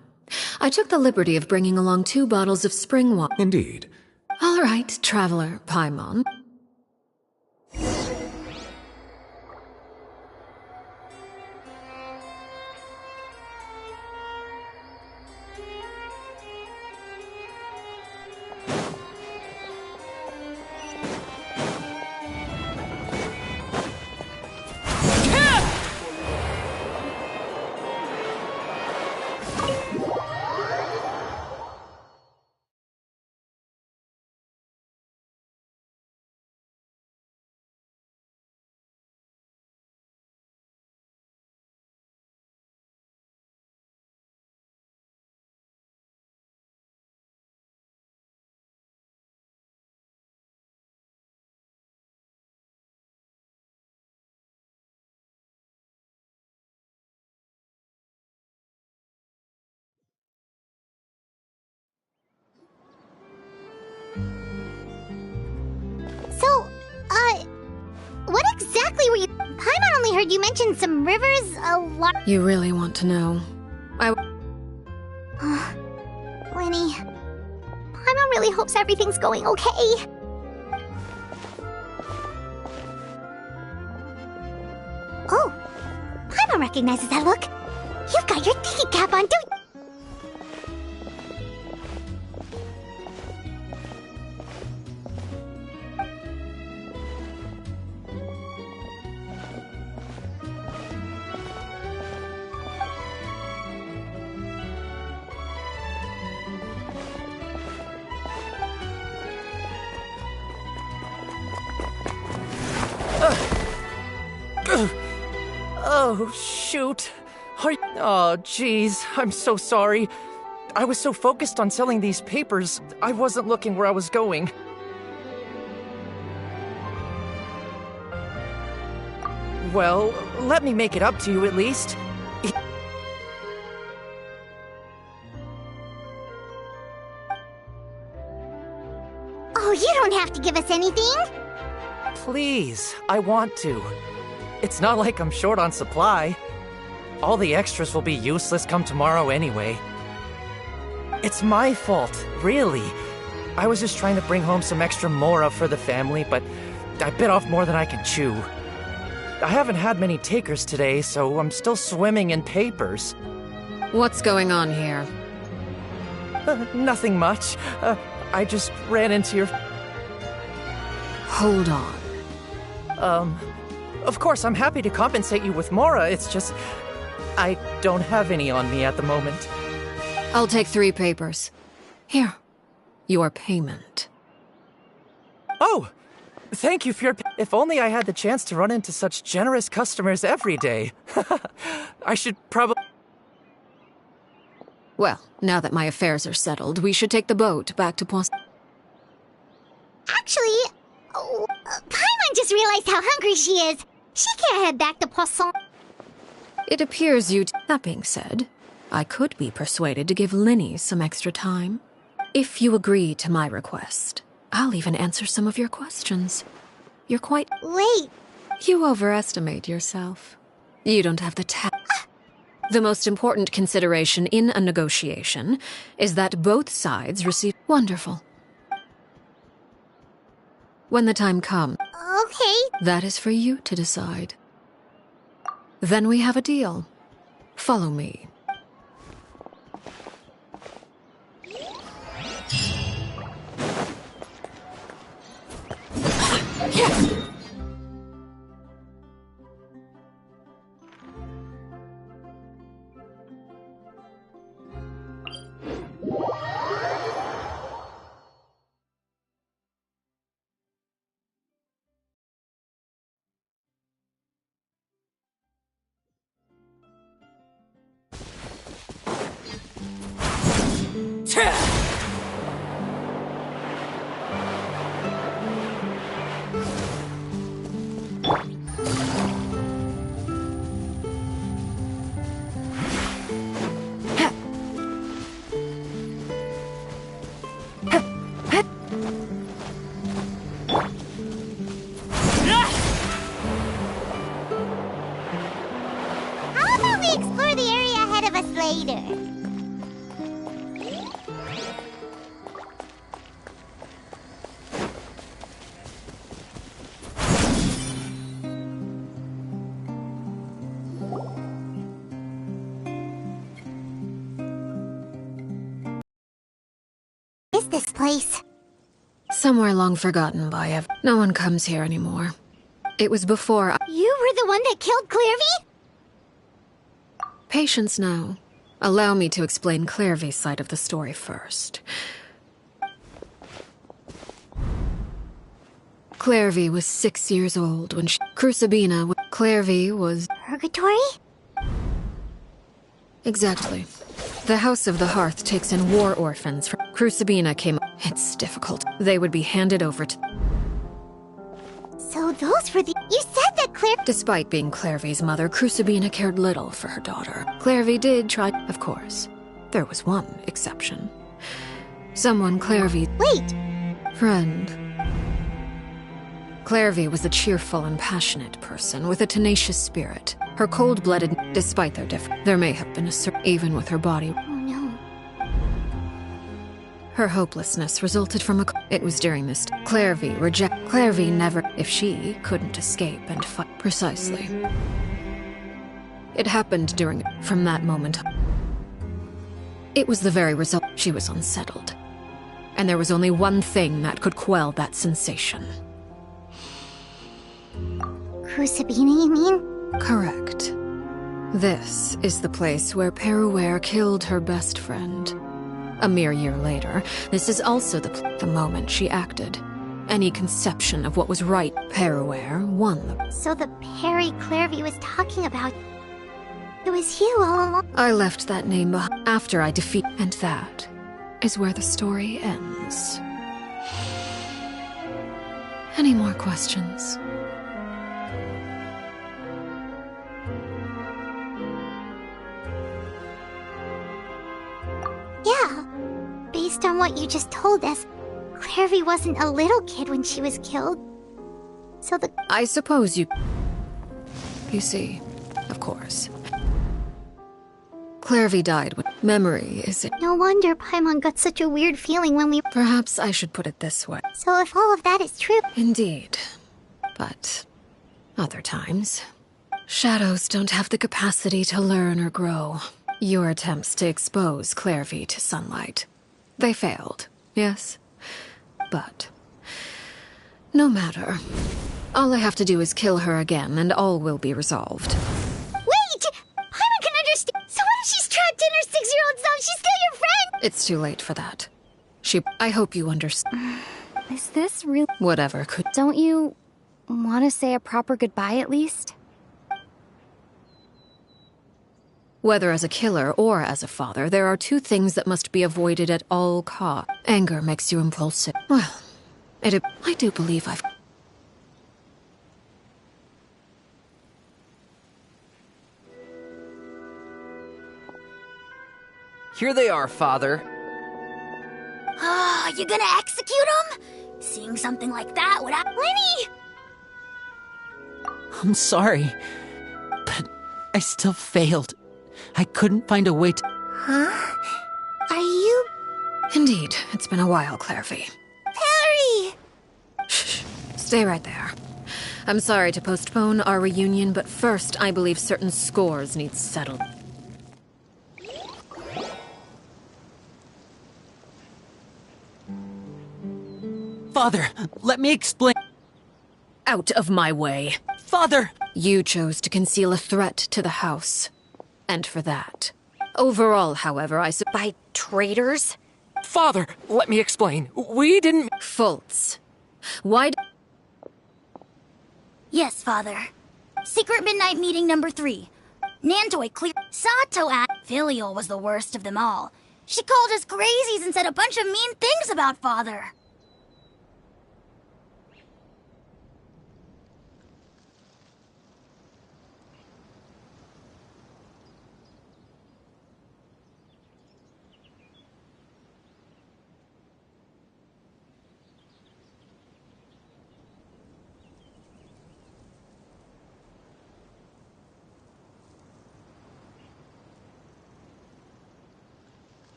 I took the liberty of bringing along 2 bottles of spring water. Indeed. All right, Traveler Paimon. were you? Paimon only heard you mention some rivers a lot. You really want to know? Lenny, Paimon really hopes everything's going okay. Oh, Paimon recognizes that look. You've got your tiki cap on, don't you? Oh, shoot. Oh, jeez. I'm so sorry. I was so focused on selling these papers, I wasn't looking where I was going. Well, let me make it up to you at least. Oh, you don't have to give us anything. Please, I want to. It's not like I'm short on supply. All the extras will be useless come tomorrow anyway. It's my fault, really. I was just trying to bring home some extra mora for the family, but I bit off more than I can chew. I haven't had many takers today, so I'm still swimming in papers. What's going on here? Nothing much. I just ran into your... Hold on. Of course, I'm happy to compensate you with mora, it's just... I don't have any on me at the moment. I'll take 3 papers. Here. Your payment. Oh! Thank you for your... If only I had the chance to run into such generous customers every day. I should probably... Well, now that my affairs are settled, we should take the boat back to Poisson. Actually, Paimon just realized how hungry she is. She can't head back to Poisson. It appears you... That being said, I could be persuaded to give Linny some extra time. If you agree to my request, I'll even answer some of your questions. You're quite... Wait. You overestimate yourself. You don't have the The most important consideration in a negotiation is that both sides receive... Wonderful. When the time comes... Okay. That is for you to decide. Then we have a deal. Follow me. How about we explore the area ahead of us later? What is this place? Somewhere long forgotten by No one comes here anymore. It was before You were the one that killed Clairvy? Patience now. Allow me to explain Clairvy's side of the story first. Clairvy was 6 years old when Crucibina... Clairvy was... Purgatory? Exactly. The House of the Hearth takes in war orphans from... Crucibina came... It's difficult. They would be handed over to... So those were the... You said that Despite being Clairvy's mother, Crucibina cared little for her daughter. Clairvy did try... Of course. There was one exception. Someone Clairvy... Wait! Friend. Clairvy was a cheerful and passionate person with a tenacious spirit. Her cold-blooded, despite their difference, there may have been even with her body. Oh no. Her hopelessness resulted from it was during this Clairvy never, if she couldn't escape and fight. Precisely. It happened from that moment. It was the very result. She was unsettled. And there was only one thing that could quell that sensation. Crucibini, you mean? Correct. This is the place where Peruware killed her best friend. A mere year later, this is also the moment she acted. Any conception of what was right, Peruware won. So the Perry Clairvy was talking about... It was you all along. I left that name behind after I defeat, and that is where the story ends. Any more questions? Yeah. Based on what you just told us, Clairvy wasn't a little kid when she was killed. So I suppose you... You see, of course. Clairvy died when... Memory is it. No wonder Paimon got such a weird feeling when we... Perhaps I should put it this way. So if all of that is true... Indeed. But... other times... shadows don't have the capacity to learn or grow. Your attempts to expose Clairvy to sunlight. They failed, yes? But... no matter. All I have to do is kill her again, and all will be resolved. Wait! Paimon can understand! So what if she's trapped in her 6-year-old self? She's still your friend! It's too late for that. I hope you understand. Is this real? Whatever could... Don't you... want to say a proper goodbye at least? Whether as a killer or as a father, there are two things that must be avoided at all costs. Anger makes you impulsive. Well, I do believe I've... Here they are, Father. Ah, you gonna execute him? Seeing something like that would happen. Lenny! I'm sorry, but I still failed. I couldn't find a way to... Huh? Are you... Indeed, it's been a while, Clairvy. Perry! Shh, stay right there. I'm sorry to postpone our reunion, but first I believe certain scores need settled. Father, let me explain. Out of my way. Father! You chose to conceal a threat to the house. And for that. Overall, however, By traitors? Father, let me explain. We didn't... Fultz. Why Yes, Father. Secret midnight meeting number 3. Nantoi clear... Sato Filial was the worst of them all. She called us crazies and said a bunch of mean things about Father.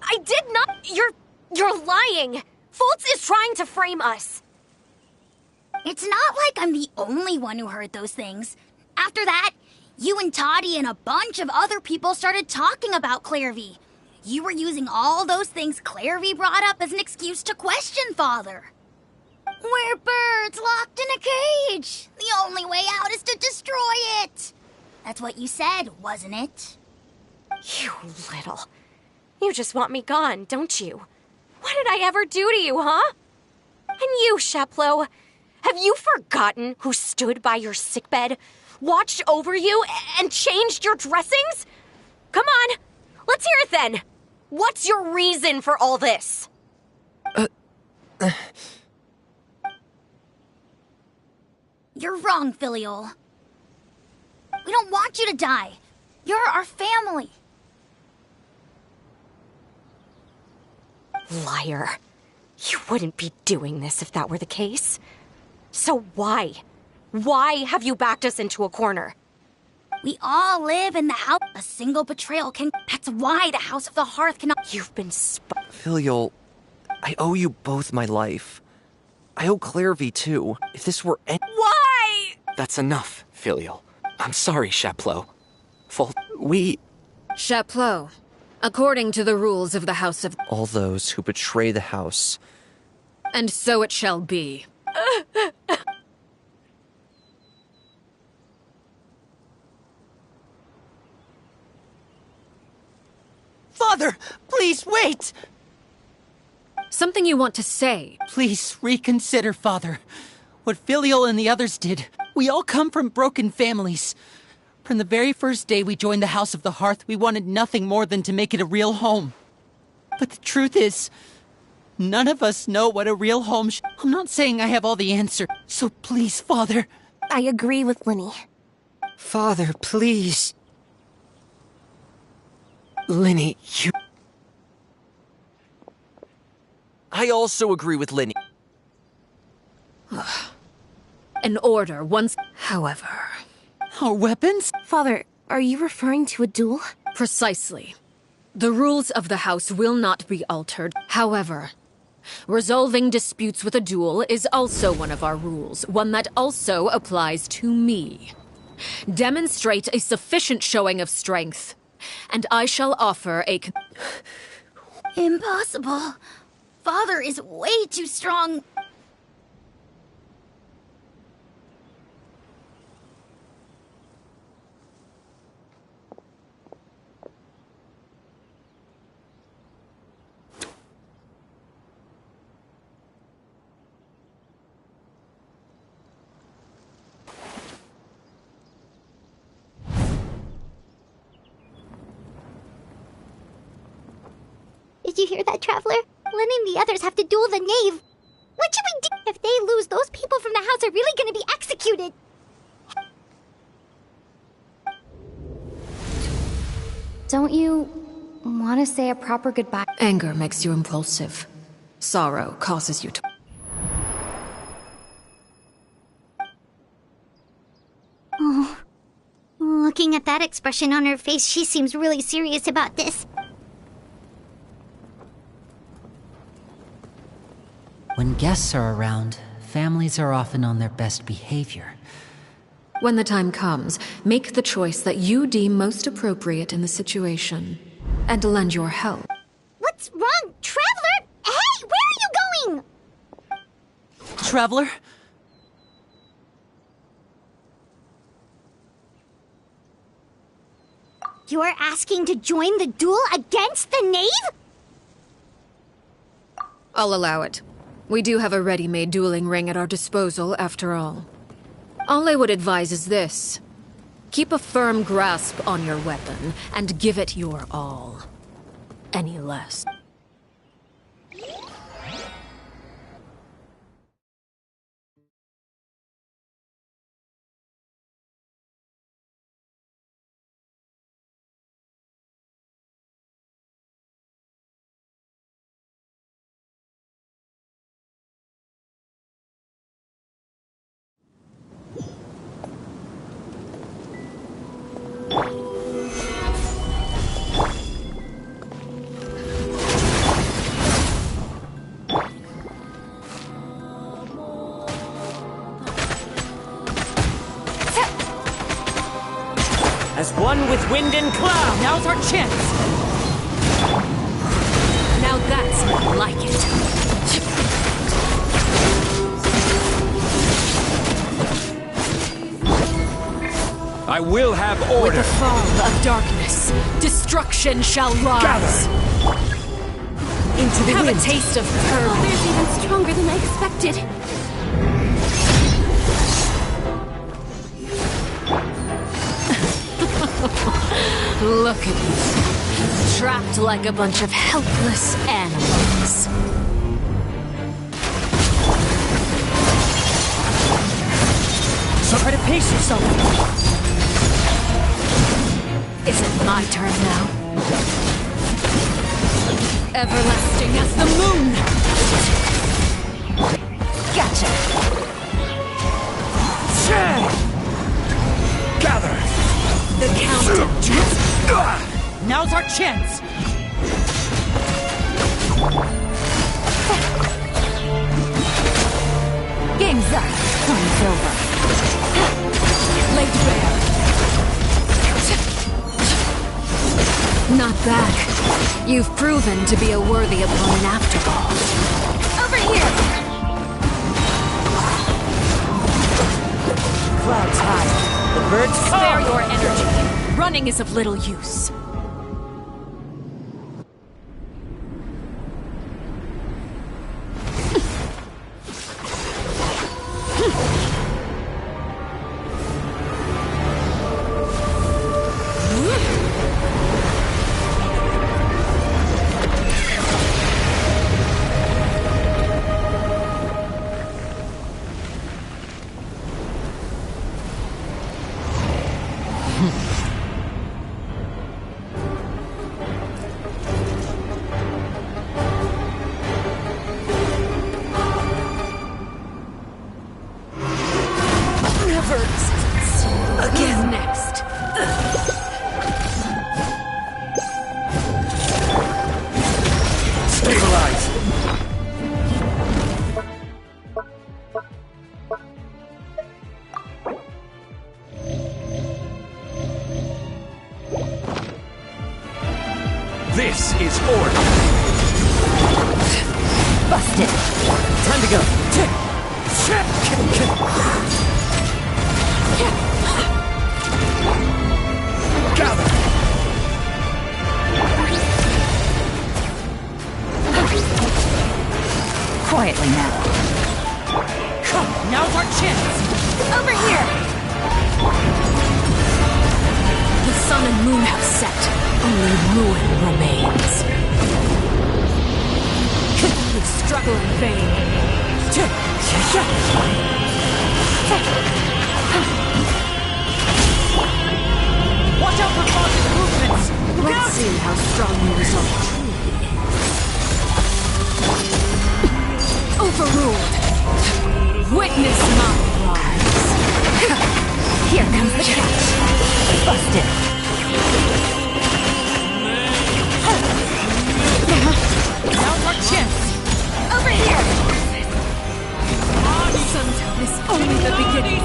I did not. You're lying! Fultz is trying to frame us! It's not like I'm the only one who heard those things. After that, you and Toddy and a bunch of other people started talking about Clairvy. You were using all those things Clairvy brought up as an excuse to question Father. We're birds locked in a cage. The only way out is to destroy it. That's what you said, wasn't it? You little... You just want me gone, don't you? What did I ever do to you, huh? And you, Sheplo, have you forgotten who stood by your sickbed, watched over you, and changed your dressings? Come on, let's hear it then. What's your reason for all this? You're wrong, Filial. We don't want you to die. You're our family. Liar. You wouldn't be doing this if that were the case. So why? Why have you backed us into a corner? We all live in the house. A single betrayal can... That's why the House of the Hearth cannot... You've been Filial, I owe you both my life. I owe Clairvy too. If this were Why? That's enough, Filial. I'm sorry, Sheplo. Sheplo, according to the rules of the House of... All those who betray the house. And so it shall be. Father, please wait! Something you want to say? Please reconsider, Father. What Filial and the others did. We all come from broken families. From the very first day we joined the House of the Hearth, we wanted nothing more than to make it a real home. But the truth is, none of us know what a real home I'm not saying I have all the answer, so please, Father. I agree with Linny. Father, please. Linny, you... I also agree with Linny. An order once... However... Our weapons? Father, are you referring to a duel? Precisely. The rules of the house will not be altered. However, resolving disputes with a duel is also one of our rules, one that also applies to me. Demonstrate a sufficient showing of strength, and I shall offer a... Impossible. Father is way too strong. Did you hear that, Traveler? Lenny and the others have to duel the knave. What should we do? If they lose, those people from the house are really gonna be executed. Don't you want to say a proper goodbye? Anger makes you impulsive. Sorrow causes you to... Oh. Looking at that expression on her face, she seems really serious about this. When guests are around, families are often on their best behavior. When the time comes, make the choice that you deem most appropriate in the situation, and lend your help. What's wrong, Traveler? Hey, where are you going? Traveler? You're asking to join the duel against the knave? I'll allow it. We do have a ready-made dueling ring at our disposal, after all. All I would advise is this. Keep a firm grasp on your weapon, and give it your all. Any less. as one with wind and cloud. Now's our chance! Now that's more like it. I will have order. With the fall of darkness, destruction shall rise. Gather. Into the Have wind. a taste of pearl. Oh, there's even stronger than I expected. Look at you. Trapped like a bunch of helpless animals. So try to pace yourself. Is it my turn now? Everlasting as the moon! Gotcha! Gather. The countdown. Now's our chance. Game's up. Time's over. Laid bare. Not bad. You've proven to be a worthy opponent after all. Over here! Clouds high. The birds spare your energy. Running is of little use. Again next. Stabilize. This is order. Busted. Time to go. Gather. Quietly now. Now's our chance. Over here! The sun and moon have set. Only ruin remains. You struggle in vain. Watch out for positive movements. Let's see how strong your resolve truly is. Overruled. Witness my rise. Here comes the catch. Busted. Now's our chance. Over here! Sundown is only the beginning.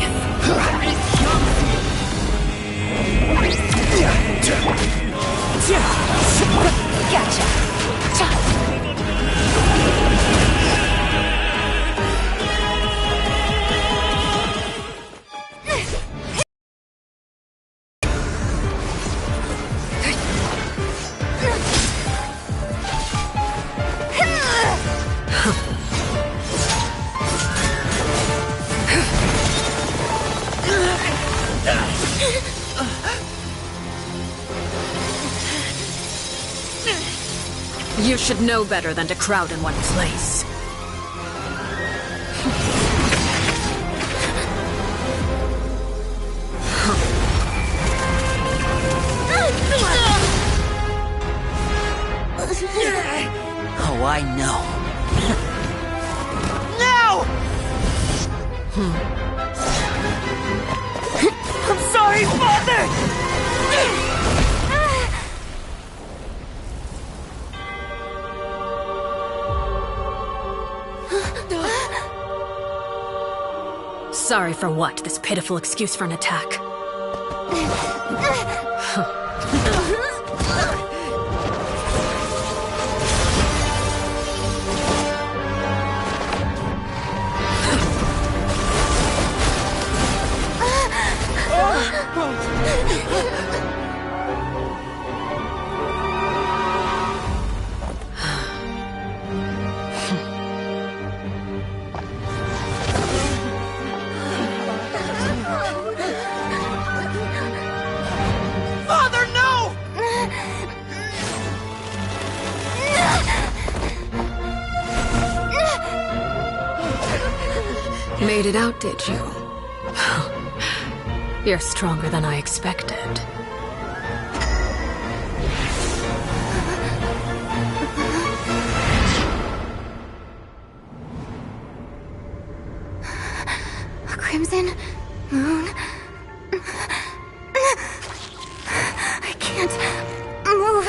Gotcha. You should know better than to crowd in one place. Oh, I know. No! I'm sorry, Father! Sorry for what? This pitiful excuse for an attack. made it out, did you? You're stronger than I expected. A crimson moon. I can't move.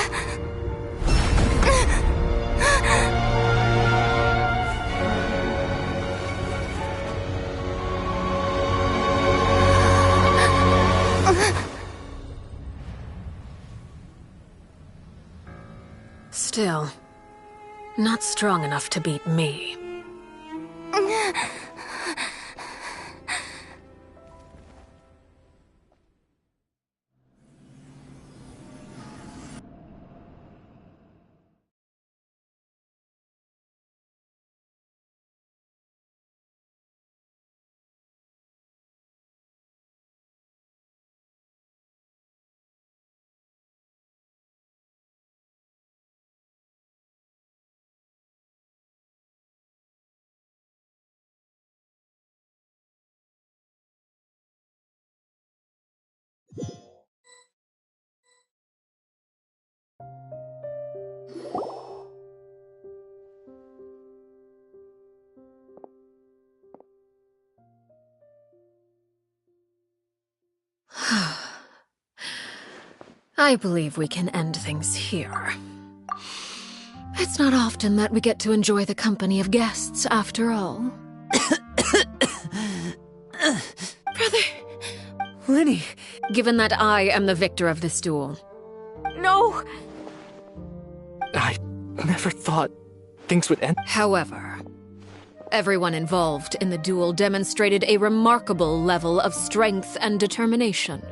Still, not strong enough to beat me. I believe we can end things here. It's not often that we get to enjoy the company of guests, after all. Brother! Lenny! Given that I am the victor of this duel. No! I never thought things would end. However, everyone involved in the duel demonstrated a remarkable level of strength and determination.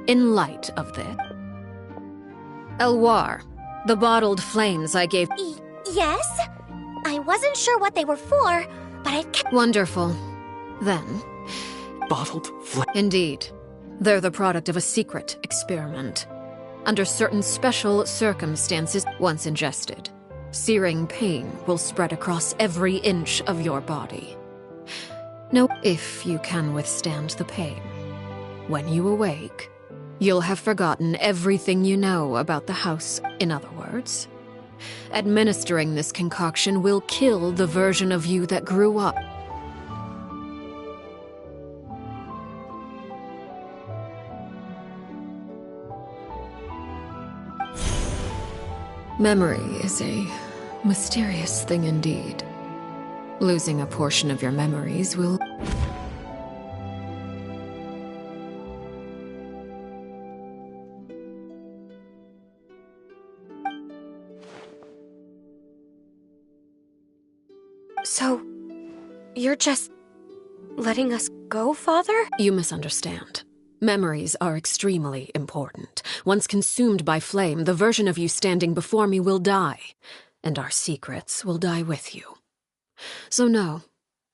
In light of this, Elwar, the bottled flames I gave— Yes? I wasn't sure what they were for, but I kept— Wonderful. Then— Bottled flame? Indeed. They're the product of a secret experiment. Under certain special circumstances, once ingested, searing pain will spread across every inch of your body. Now, if you can withstand the pain, when you awake, you'll have forgotten everything you know about the house. In other words, administering this concoction will kill the version of you that grew up. Memory is a mysterious thing indeed. Losing a portion of your memories will— So, you're just letting us go, Father? You misunderstand. Memories are extremely important. Once consumed by flame, the version of you standing before me will die, and our secrets will die with you. So no,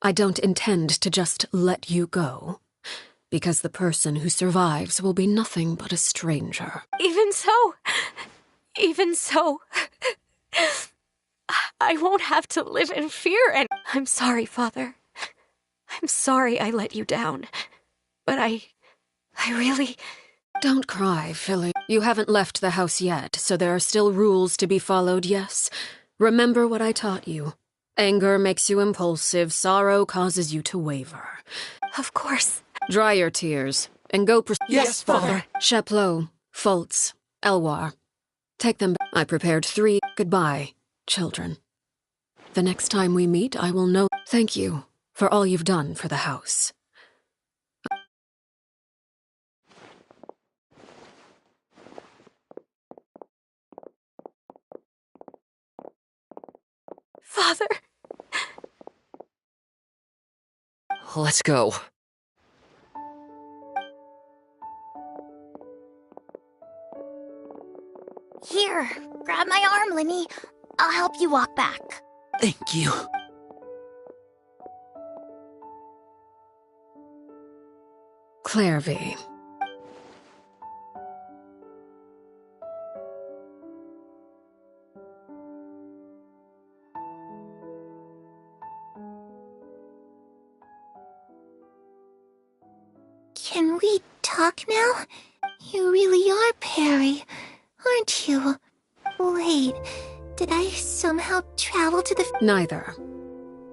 I don't intend to just let you go, because the person who survives will be nothing but a stranger. Even so, I won't have to live in fear, and I'm sorry, Father. I'm sorry I let you down, but I really— Don't cry, Philly. You haven't left the house yet, so there are still rules to be followed, yes? Remember what I taught you. Anger makes you impulsive, sorrow causes you to waver. Of course. Dry your tears, and go— Yes, Father. Chaplot, Foltz, Elwar. Take them back. I prepared 3. Goodbye, children. The next time we meet, I will know— Thank you for all you've done for the house. Father! Let's go. Here, grab my arm, Linny. I'll help you walk back. Thank you. Clairvy. Can we talk now? You really are Perry, aren't you? Wait, did I somehow travel to the... Neither.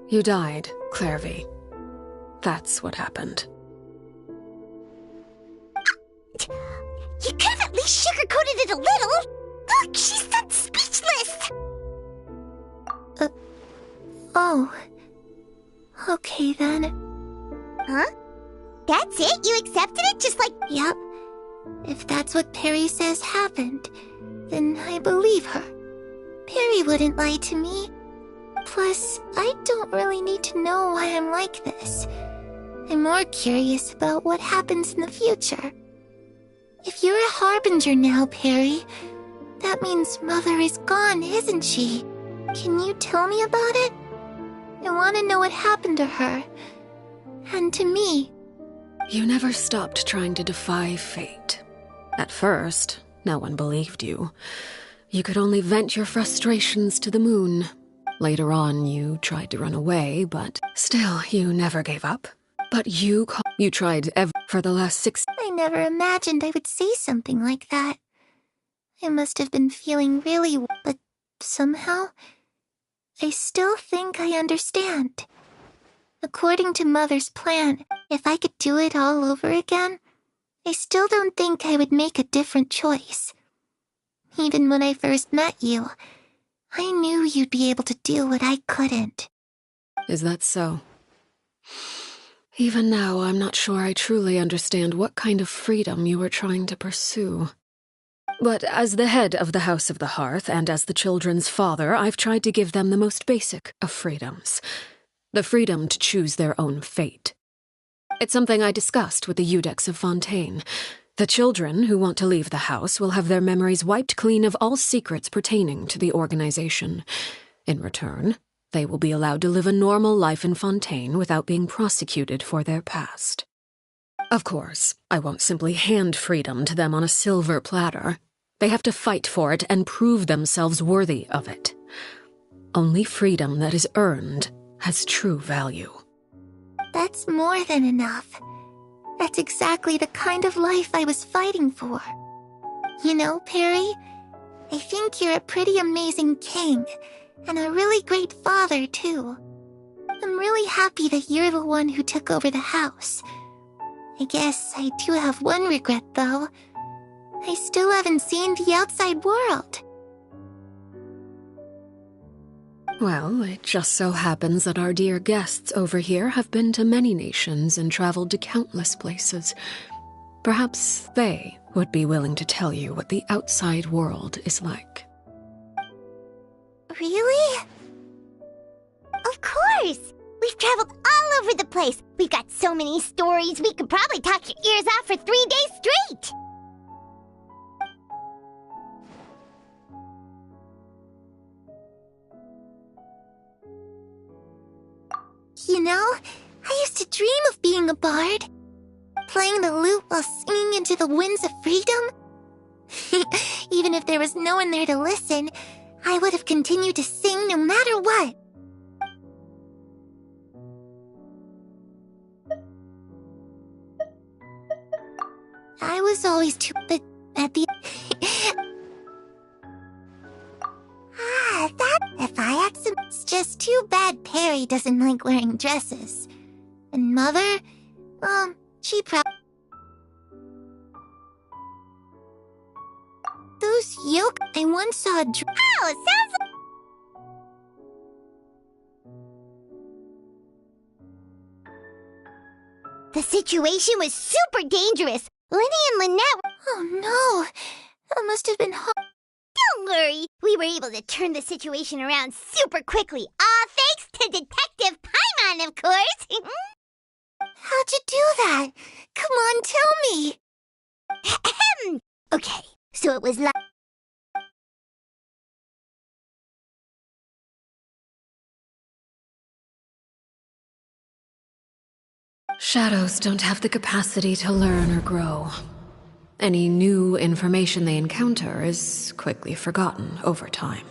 You died, Clairvy. That's what happened. You could have at least sugarcoated it a little. Look, she's done speechless. Oh. Okay then. Huh? That's it? You accepted it just like... Yep. If that's what Perry says happened, then I believe her. Perry wouldn't lie to me. Plus, I don't really need to know why I'm like this. I'm more curious about what happens in the future. If you're a harbinger now, Perry, that means Mother is gone, isn't she? Can you tell me about it? I want to know what happened to her. And to me. You never stopped trying to defy fate. At first, no one believed you. You could only vent your frustrations to the moon. Later on, you tried to run away, but still, you never gave up. But you tried for the last 6... I never imagined I would say something like that. I must have been feeling really... But somehow, I still think I understand. According to Mother's plan, if I could do it all over again, I still don't think I would make a different choice. Even when I first met you, I knew you'd be able to do what I couldn't. Is that so? Even now, I'm not sure I truly understand what kind of freedom you were trying to pursue. But as the head of the House of the Hearth and as the children's father, I've tried to give them the most basic of freedoms. The freedom to choose their own fate. It's something I discussed with the Eudex of Fontaine. The children who want to leave the house will have their memories wiped clean of all secrets pertaining to the organization. In return, they will be allowed to live a normal life in Fontaine without being prosecuted for their past. Of course, I won't simply hand freedom to them on a silver platter. They have to fight for it and prove themselves worthy of it. Only freedom that is earned has true value. That's more than enough. That's exactly the kind of life I was fighting for. You know, Perry, I think you're a pretty amazing king, and a really great father, too. I'm really happy that you're the one who took over the house. I guess I do have one regret, though. I still haven't seen the outside world. Well, it just so happens that our dear guests over here have been to many nations and traveled to countless places. Perhaps they would be willing to tell you what the outside world is like. Really? Of course! We've traveled all over the place. We've got so many stories, we could probably talk your ears off for 3 days straight! You know, I used to dream of being a bard. Playing the lute while singing into the winds of freedom. Even if there was no one there to listen, I would have continued to sing no matter what. I was always too... But at the... If I had some... It's just too bad Perry doesn't like wearing dresses. And Mother... she probably... Those yoke... I once saw a Oh, sounds like... The situation was super dangerous. Lenny and Lynette... Oh no, that must have been hard. Don't worry, we were able to turn the situation around super quickly. All thanks to Detective Paimon, of course. How'd you do that? Come on, tell me. Okay, so it was like... Shadows don't have the capacity to learn or grow. Any new information they encounter is quickly forgotten over time.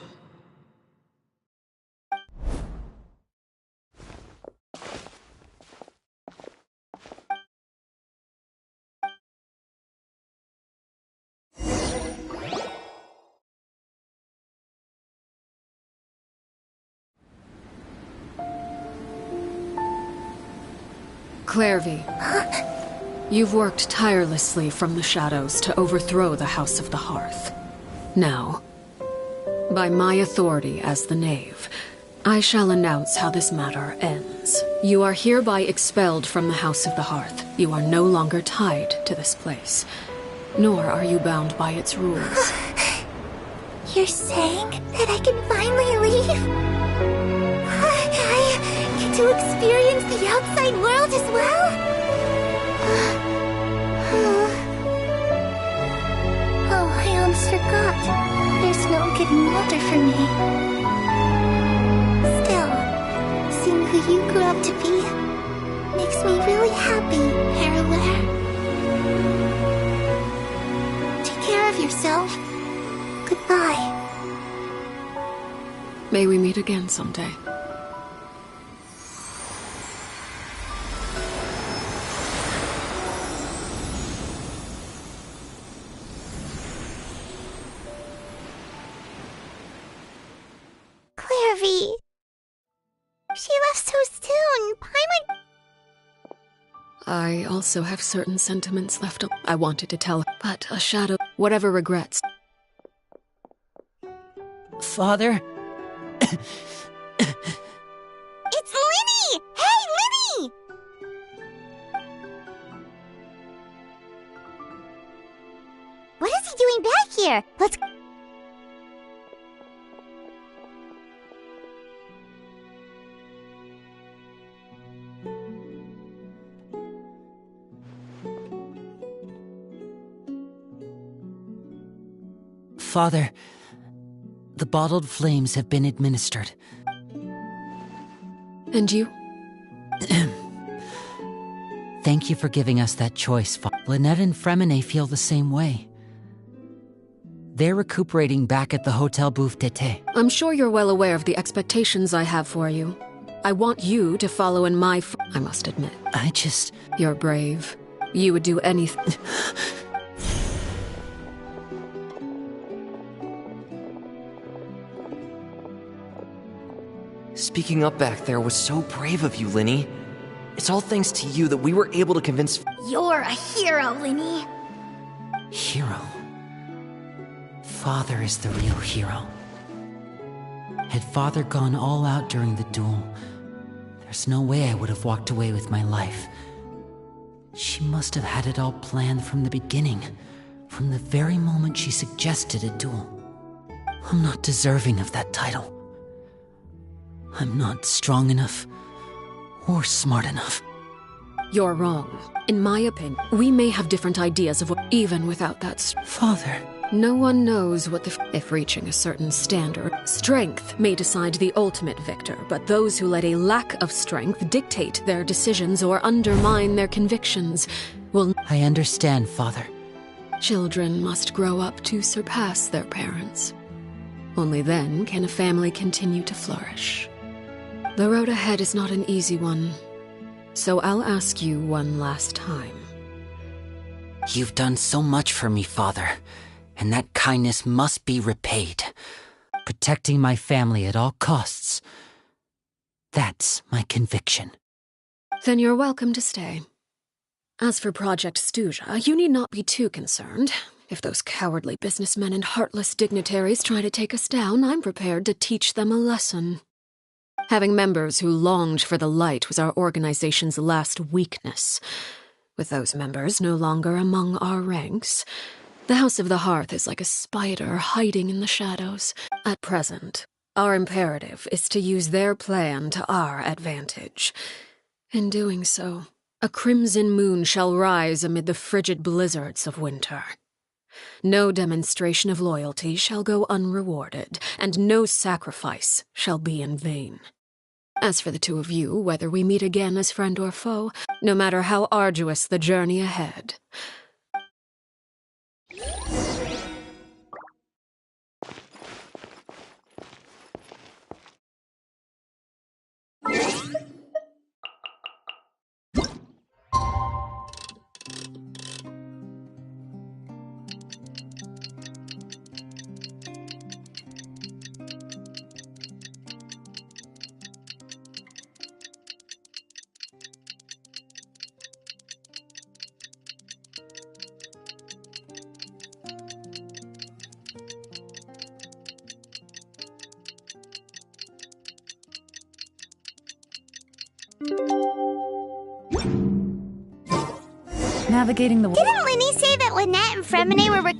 Clairvy, you've worked tirelessly from the shadows to overthrow the House of the Hearth. Now, by my authority as the Knave, I shall announce how this matter ends. You are hereby expelled from the House of the Hearth. You are no longer tied to this place, nor are you bound by its rules. You're saying that I can finally leave? I get to experience the outside world as well? Oh, I almost forgot. There's no getting older for me. Still, seeing who you grew up to be makes me really happy, Harroware. Take care of yourself. Goodbye. May we meet again someday. Clairvy. She left so soon. Paimon. I also have certain sentiments left. I wanted to tell, but a shadow, whatever regrets. Father? It's Linny! Hey, Linny! What is he doing back here? Let's... Father, the bottled flames have been administered. And you? Thank you for giving us that choice, Lynette and Fremine feel the same way. They're recuperating back at the Hotel Bouffe d'été. I'm sure you're well aware of the expectations I have for you. I want you to follow in my I must admit. You're brave. You would do anything. Speaking up back there was so brave of you, Linny. It's all thanks to you that we were able to convince... You're a hero, Linny. Hero? Father is the real hero. Had Father gone all out during the duel, there's no way I would have walked away with my life. She must have had it all planned from the beginning, from the very moment she suggested a duel. I'm not deserving of that title. I'm not strong enough or smart enough. You're wrong. In my opinion, we may have different ideas of what, even without that Father. No one knows what if reaching a certain standard. Strength may decide the ultimate victor, but those who let a lack of strength dictate their decisions or undermine their convictions will... I understand, Father. Children must grow up to surpass their parents. Only then can a family continue to flourish. The road ahead is not an easy one, so I'll ask you one last time. You've done so much for me, Father, and that kindness must be repaid. Protecting my family at all costs. That's my conviction. Then you're welcome to stay. As for Project Stuja, you need not be too concerned. If those cowardly businessmen and heartless dignitaries try to take us down, I'm prepared to teach them a lesson. Having members who longed for the light was our organization's last weakness. With those members no longer among our ranks, the House of the Hearth is like a spider hiding in the shadows. At present, our imperative is to use their plan to our advantage. In doing so, a crimson moon shall rise amid the frigid blizzards of winter. No demonstration of loyalty shall go unrewarded, and no sacrifice shall be in vain. As for the two of you, whether we meet again as friend or foe, no matter how arduous the journey ahead, navigating the... Didn't Linny say that Lynette and Fremine were...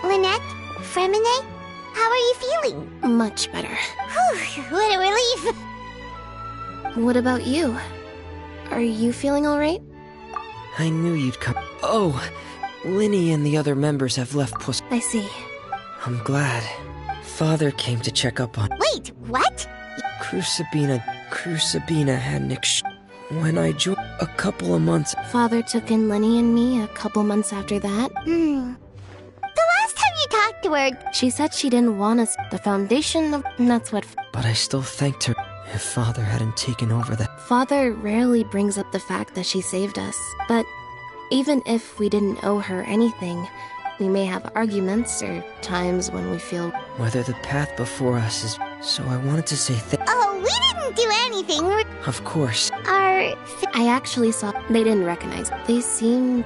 Lynette? Fremine? How are you feeling? Much better. Whew, what a relief! What about you? Are you feeling alright? I knew you'd come. Oh, Linny and the other members have left Puss. I see. I'm glad. Father came to check up on... Wait, what? Crucibina had Nick when I joined a couple of months... Father took in Lenny and me a couple months after that. The last time you talked to her... She said she didn't want us. The foundation of... That's what... But I still thanked her if Father hadn't taken over that... Father rarely brings up the fact that she saved us. But even if we didn't owe her anything, we may have arguments or times when we feel... Whether the path before us is... So I wanted to say Oh, we didn't do anything. Of course. I actually saw... They didn't recognize. They seemed...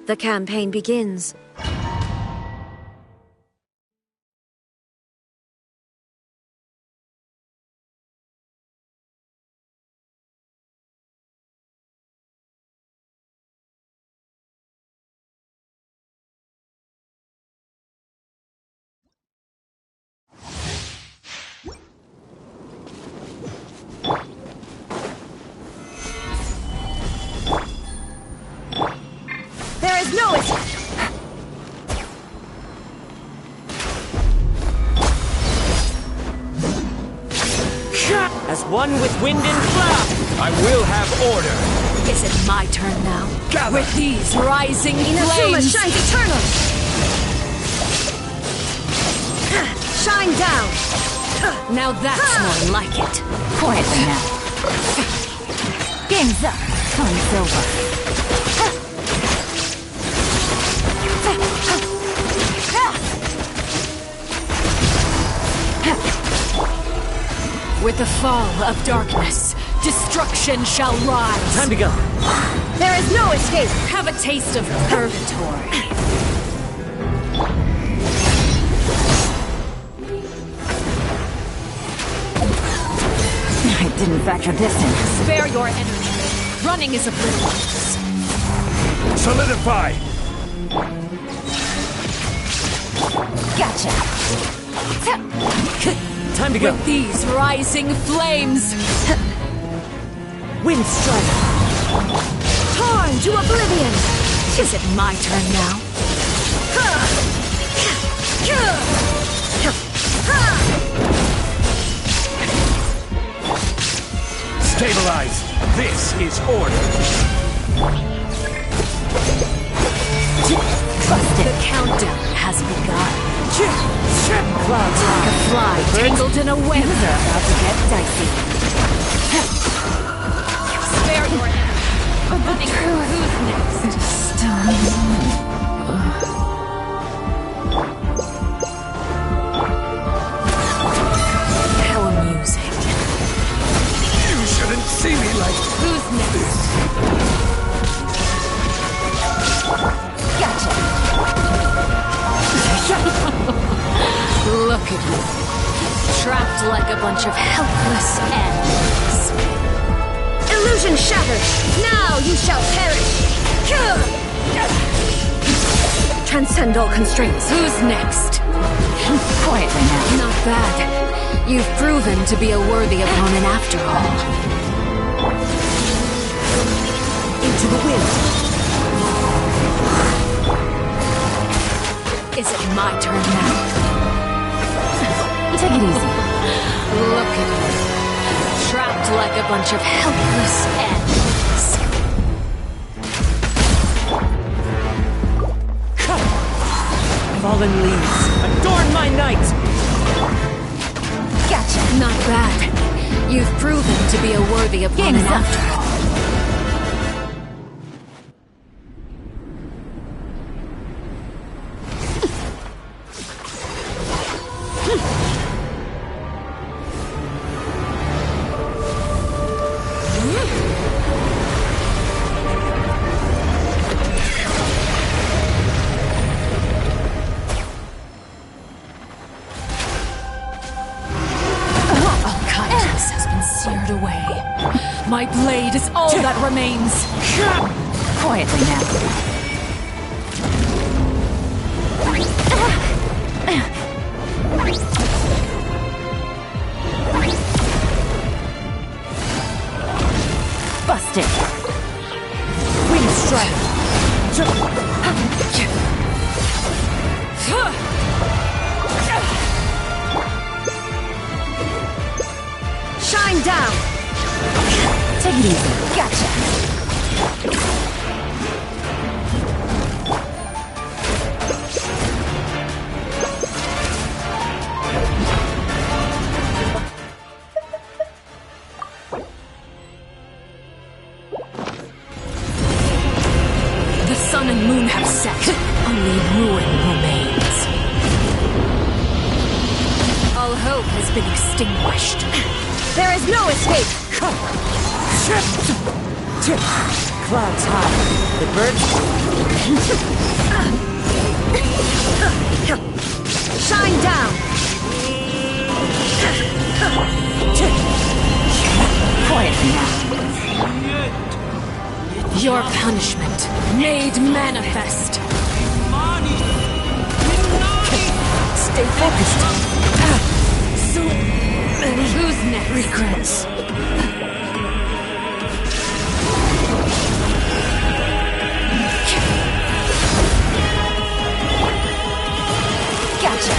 The campaign begins. There is no escape! As one with wind and cloud! I will have order! Is it my turn now? Gather! With these rising Inazuma flames! shines eternal! Shine down! Now that's more like it. Quietly now. Game's up. Time's over. With the fall of darkness, destruction shall rise. Time to go. There is no escape. Have a taste of purgatory. I didn't factor this in. Spare your energy. Running is of little use. Solidify! Gotcha. Time to go. With these rising flames. Wind strike. Torn to oblivion. Is it my turn now? Stabilize! This is order! The countdown has begun. Clouds like a fly tangled in a web. Things are about to get dicey. Spare your energy. Running through who's next? How amusing. You shouldn't see me like... Who's next? Trapped like a bunch of helpless animals. Illusion shattered! Now you shall perish! Transcend all constraints. Who's next? Quietly now. Not bad. You've proven to be a worthy opponent after all. Into the wind. Is it my turn now? Take it easy. Look at you. Trapped like a bunch of helpless animals. Fallen leaves, adorn my night! Gotcha. Not bad. You've proven to be a worthy opponent after all. Seared away. My blade is all that remains. Quietly now. Busted. Wind strike. Shine down! Take it easy. Gotcha! The sun and moon have set. Only ruin remains. All hope has been extinguished. There is no escape! Clouds high. The birds... Shine down! Quietly now. Your punishment made manifest. Stay focused. Who's next? Regrets. Gotcha.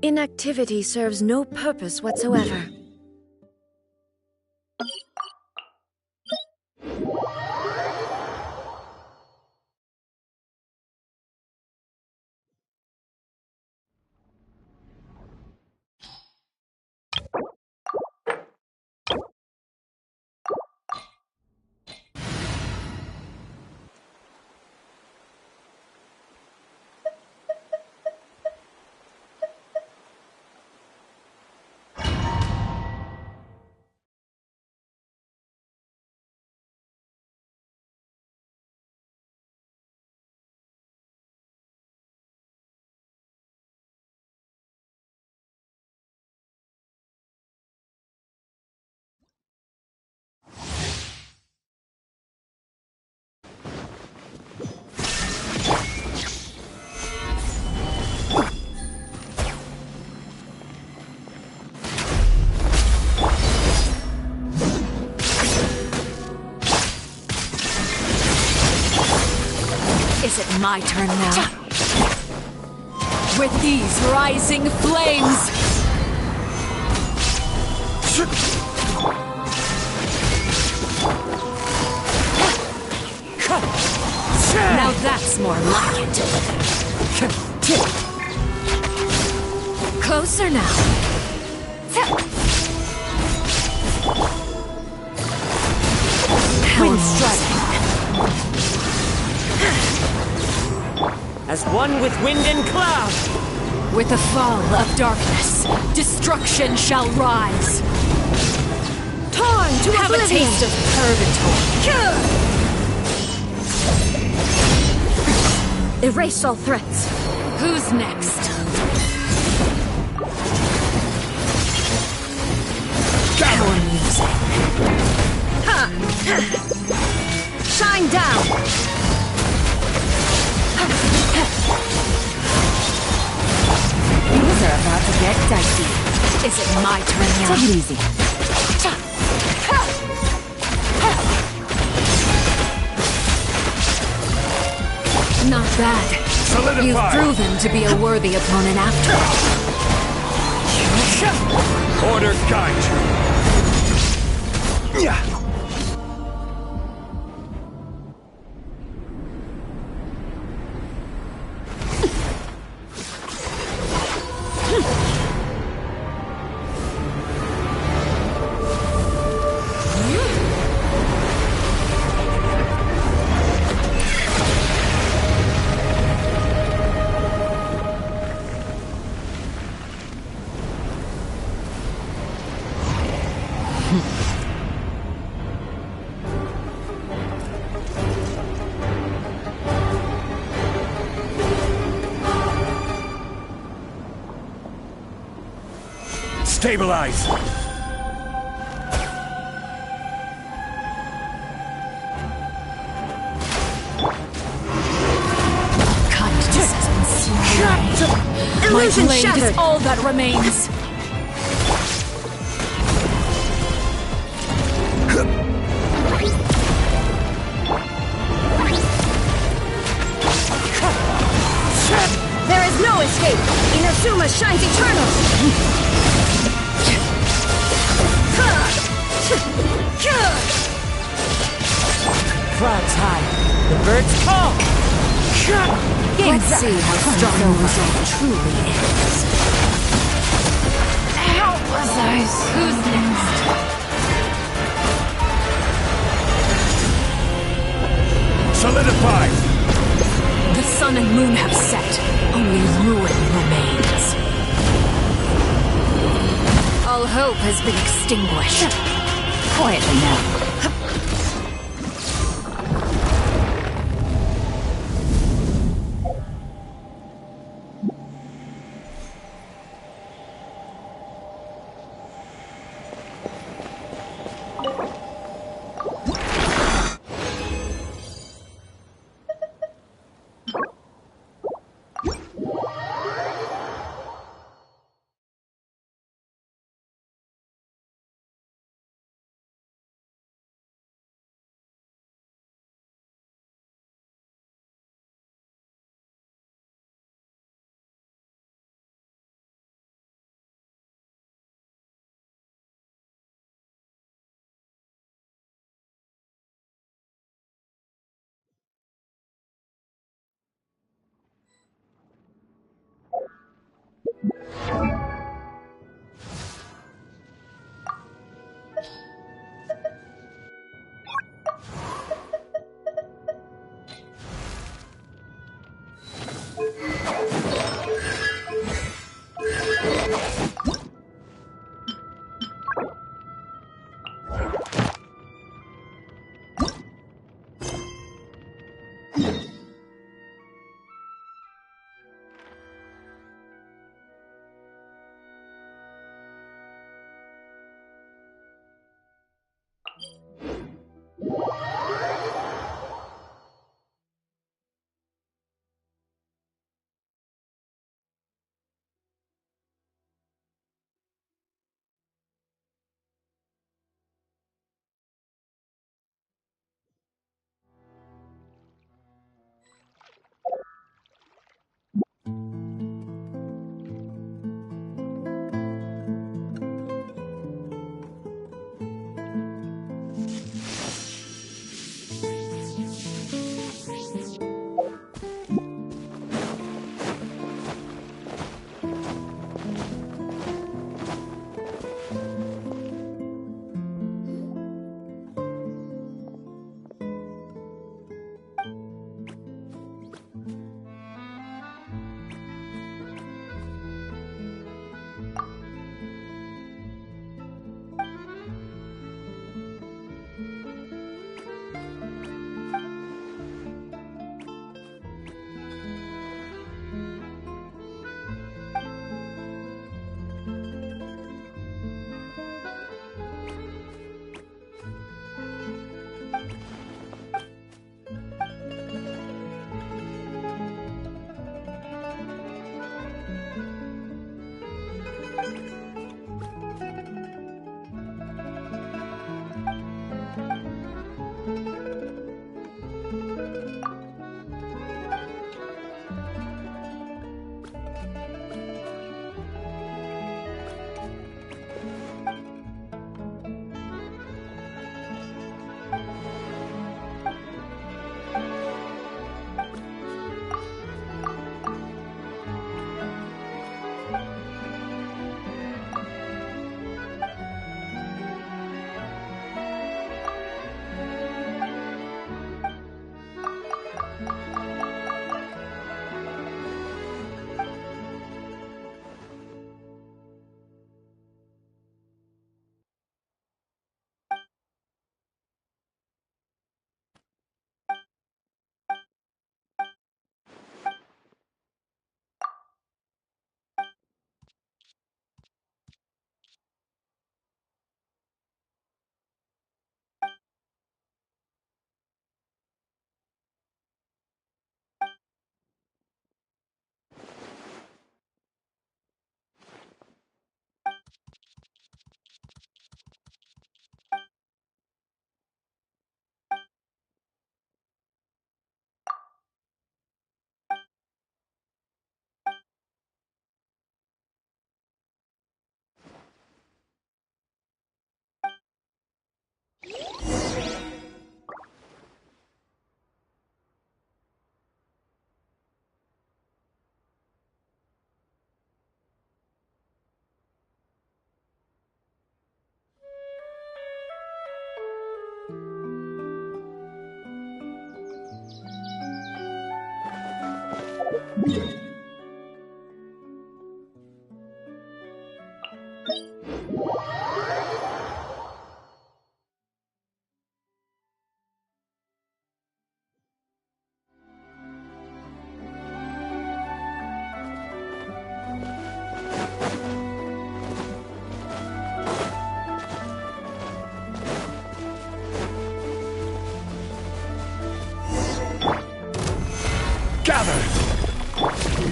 Inactivity serves no purpose whatsoever. Is it my turn now? With these rising flames! Now that's more like it. Closer now. Wind strike. As one with wind and cloud. With the fall of darkness, destruction shall rise. Torn to Have a oblivion. taste of purgatory. Erase all threats. Who's next? How amusing. Ha! Shine down. Things are about to get dicey. Is it my turn now? Take it easy. Not bad. Solidify. You've proven to be a worthy opponent after all. Order guide you. Yeah. Stabilize! Kindness has been slain. My Illusion blade shattered. is all that remains. There is no escape. Inazuma shines eternal. Clouds high. The birds call. Let's see how strong your resolve truly is. Who's next? Solidify! The sun and moon have set. Only ruin remains. All hope has been extinguished. Quietly now.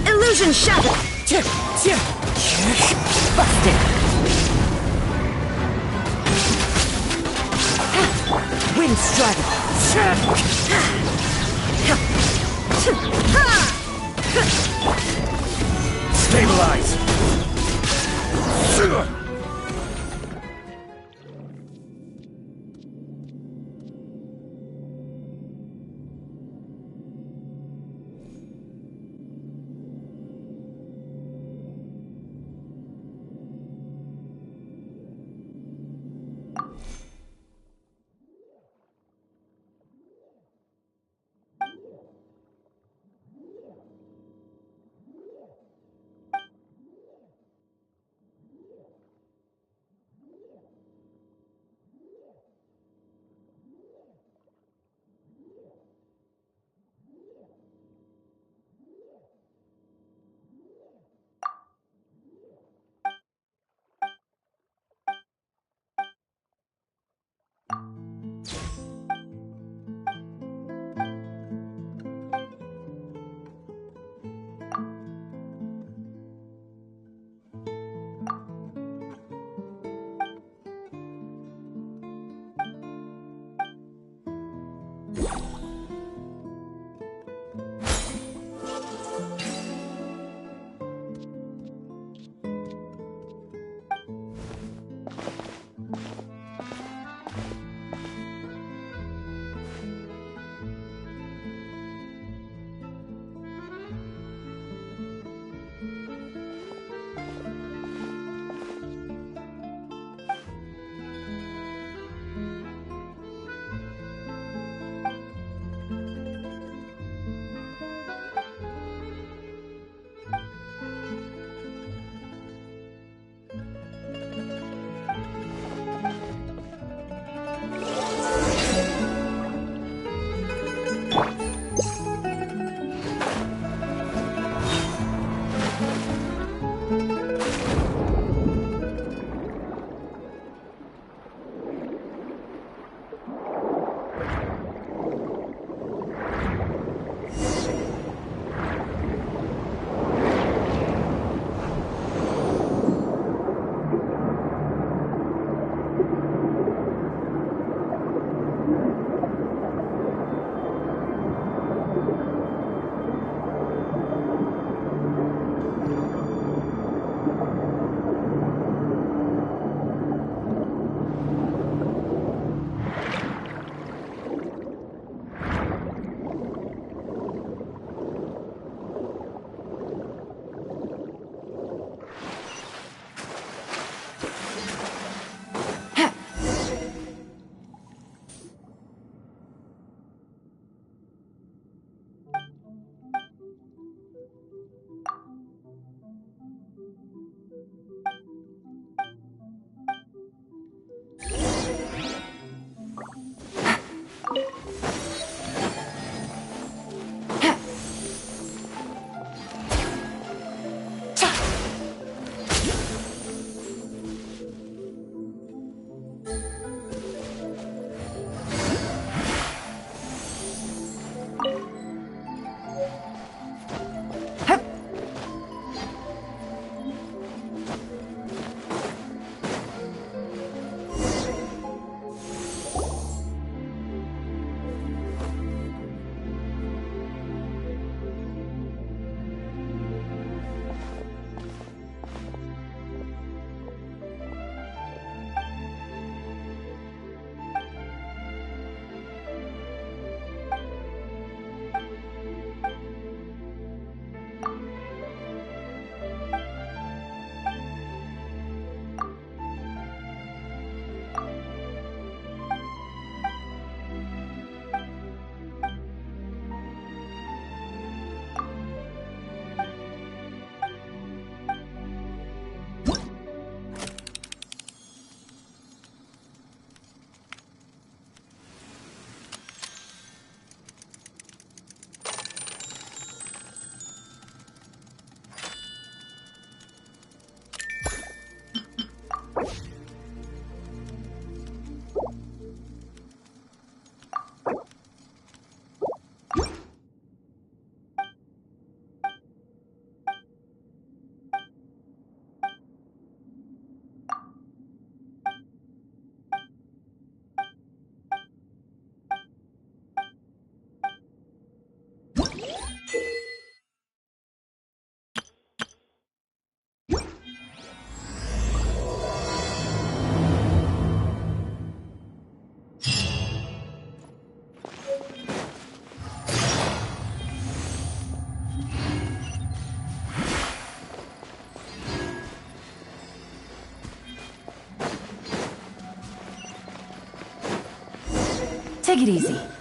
Illusion shattered! Busted! Wind strider! Stabilize! Take it easy.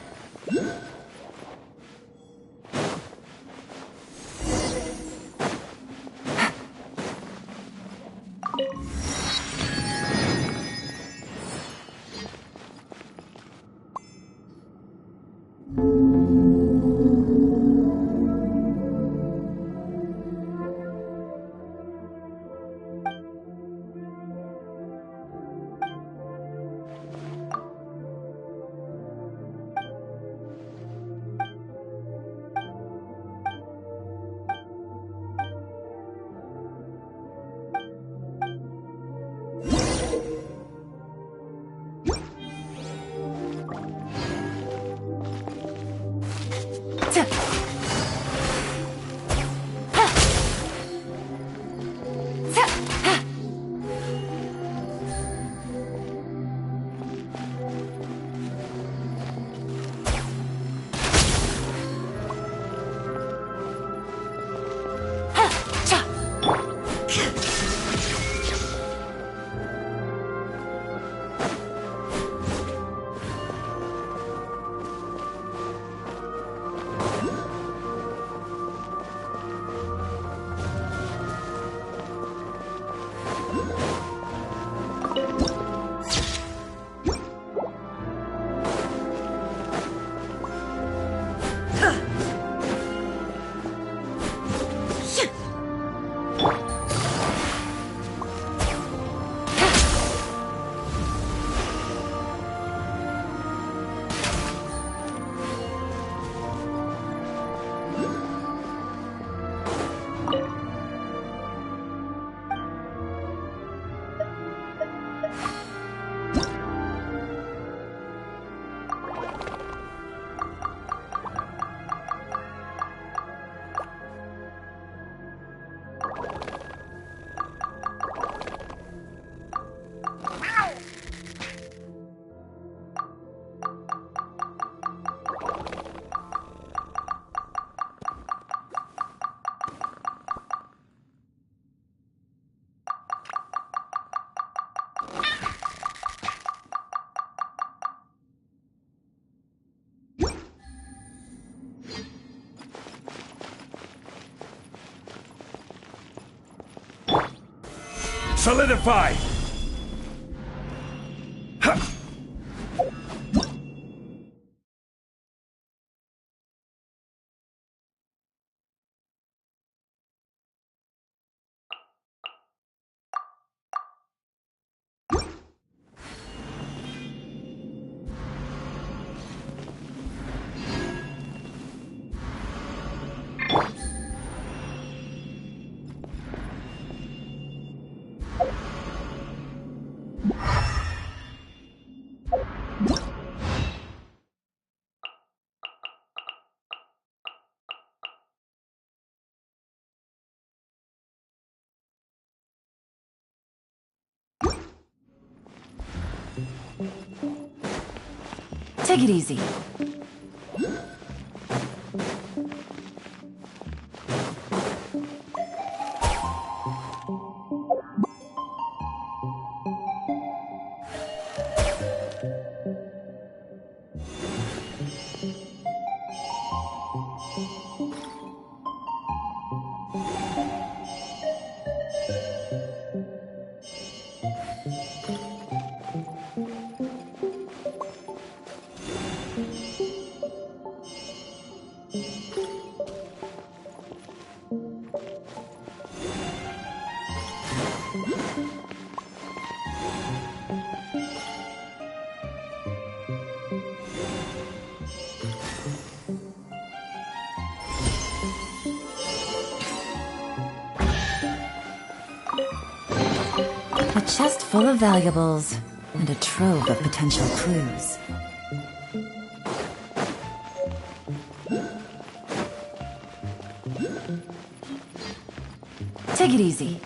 Solidify! Take it easy. A chest full of valuables and a trove of potential clues. Take it easy.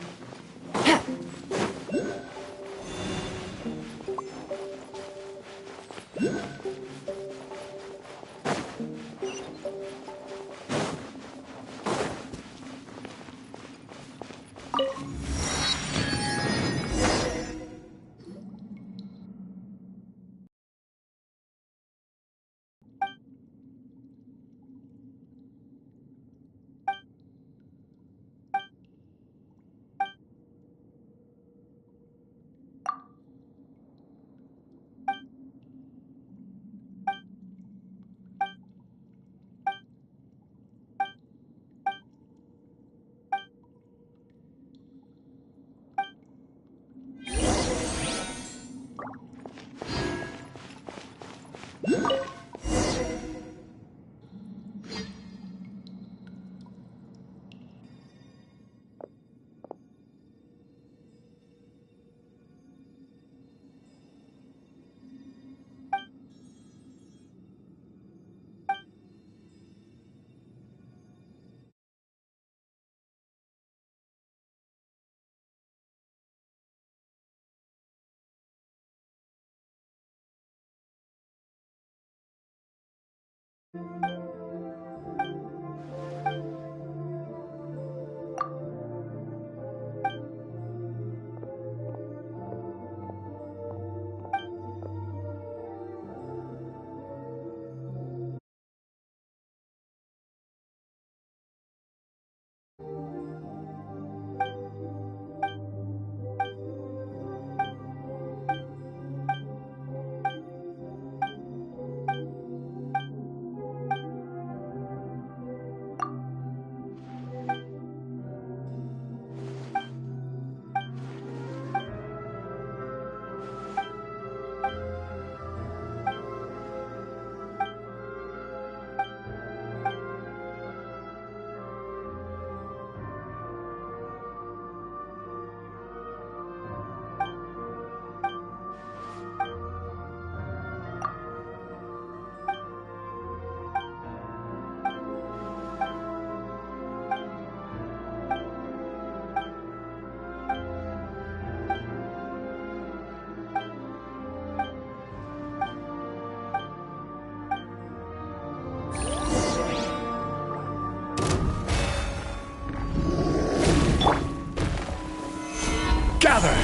Gather!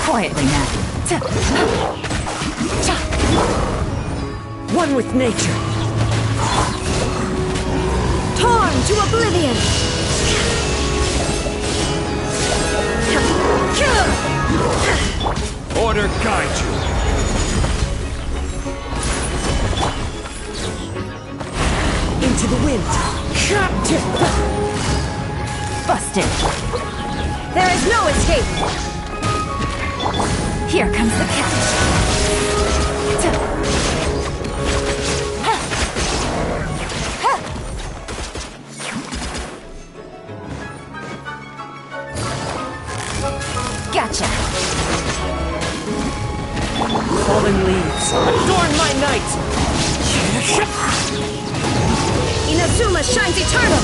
Quietly now. One with nature. Torn to oblivion! Order guide you. Into the wind. Busted. There is no escape. Here comes the catch. Gotcha. Fallen leaves. Adorn my night. Inazuma shines eternal!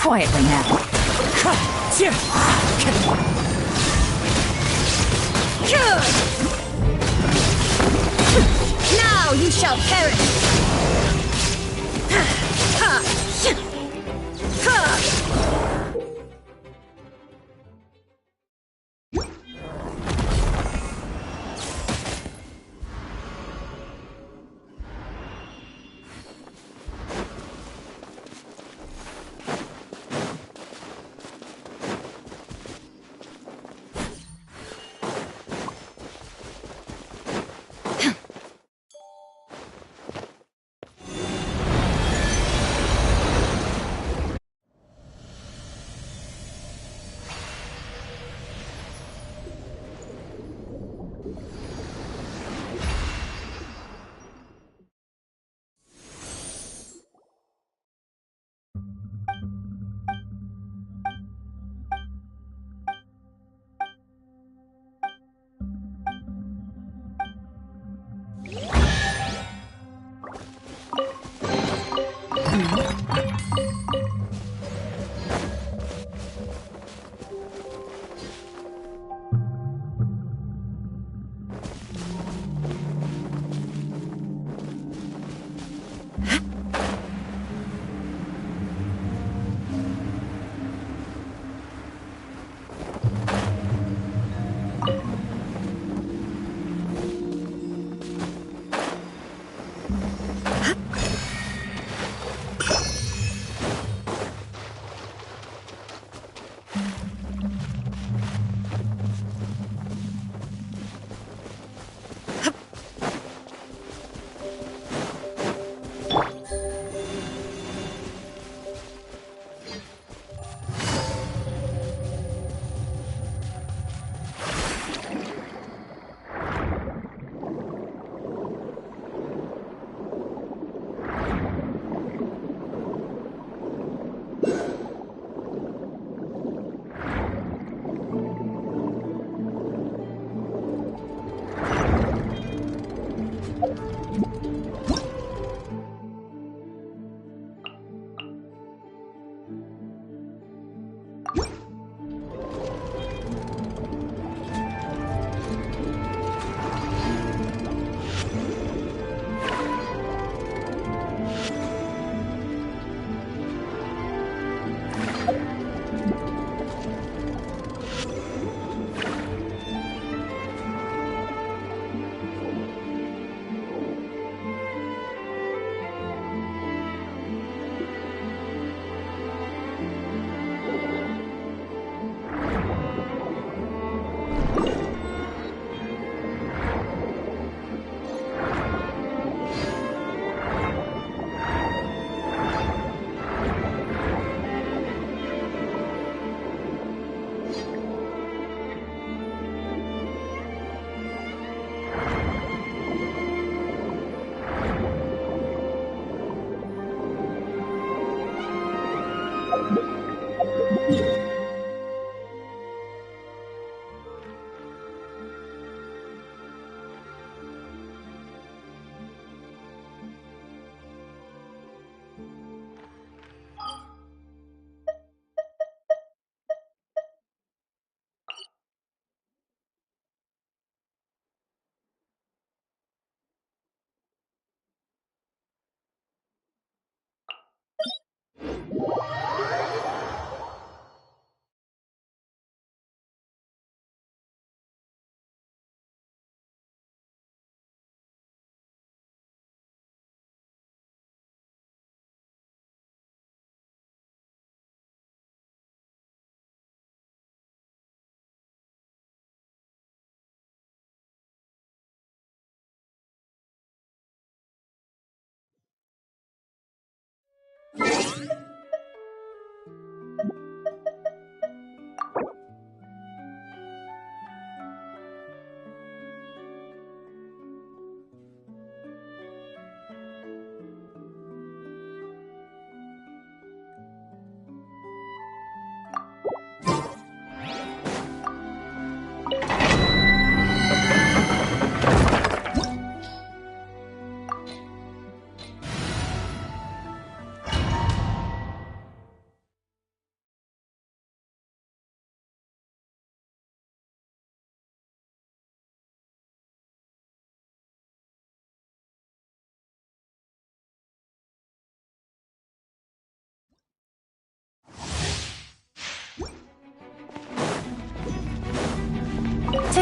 Quietly now. Now you shall perish!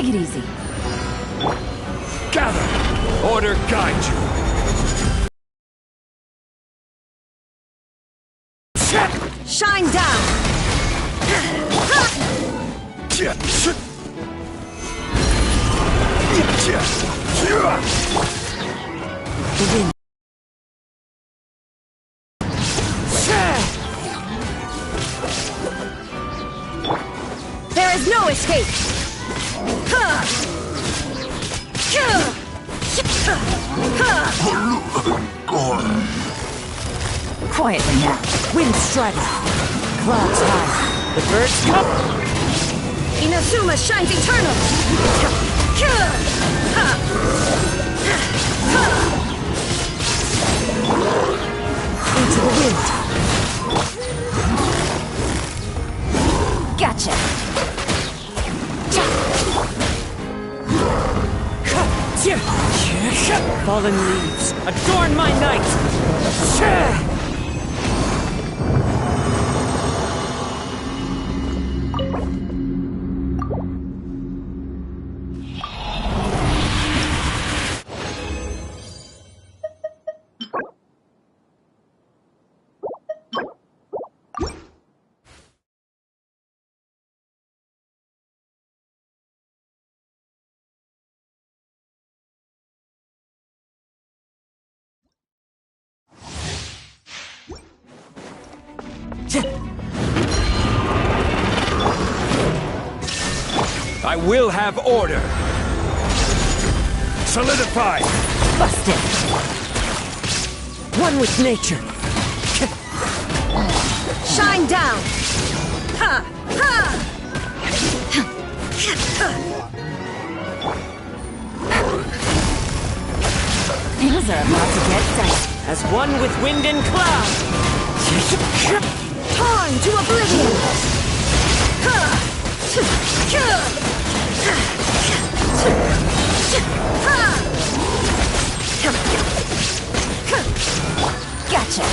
Take it easy. Gather! Order guide you! Shine down! The wind. There is no escape! Quietly now. Wind strikes. Clouds high. The birds come. Inazuma shines eternal. Into the wind. Gotcha. Fallen leaves, adorn my night! I will have order! Solidify! Busted! One with nature! Shine down! Ha! Ha! Things are about to get dicey. As one with wind and cloud! Torn to oblivion! Gotcha!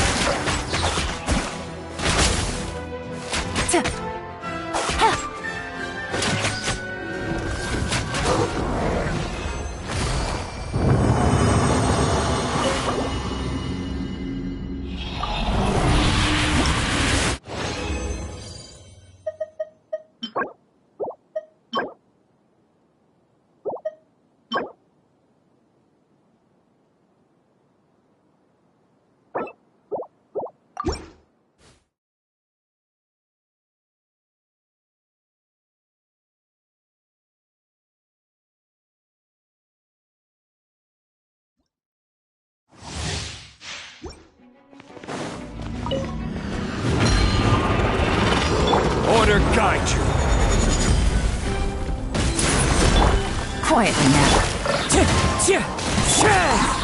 Order guide you! Quietly now.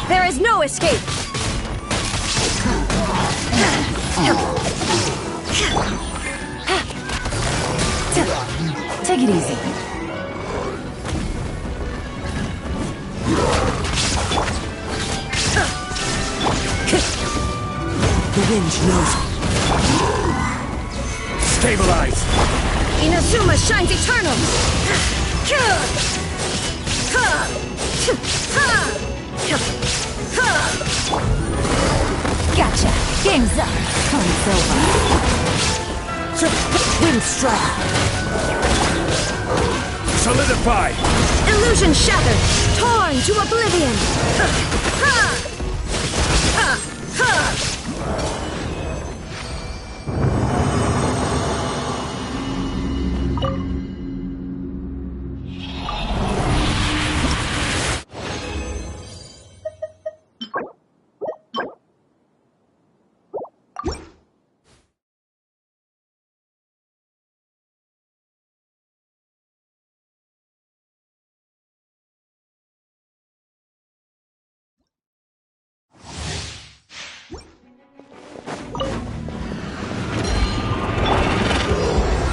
There is no escape! Take it easy. The wind knows. Stabilize! Inazuma shines eternal! Gotcha! Game's up! Fight's over. Wind strike! Solidify! Illusion shattered! Torn to oblivion!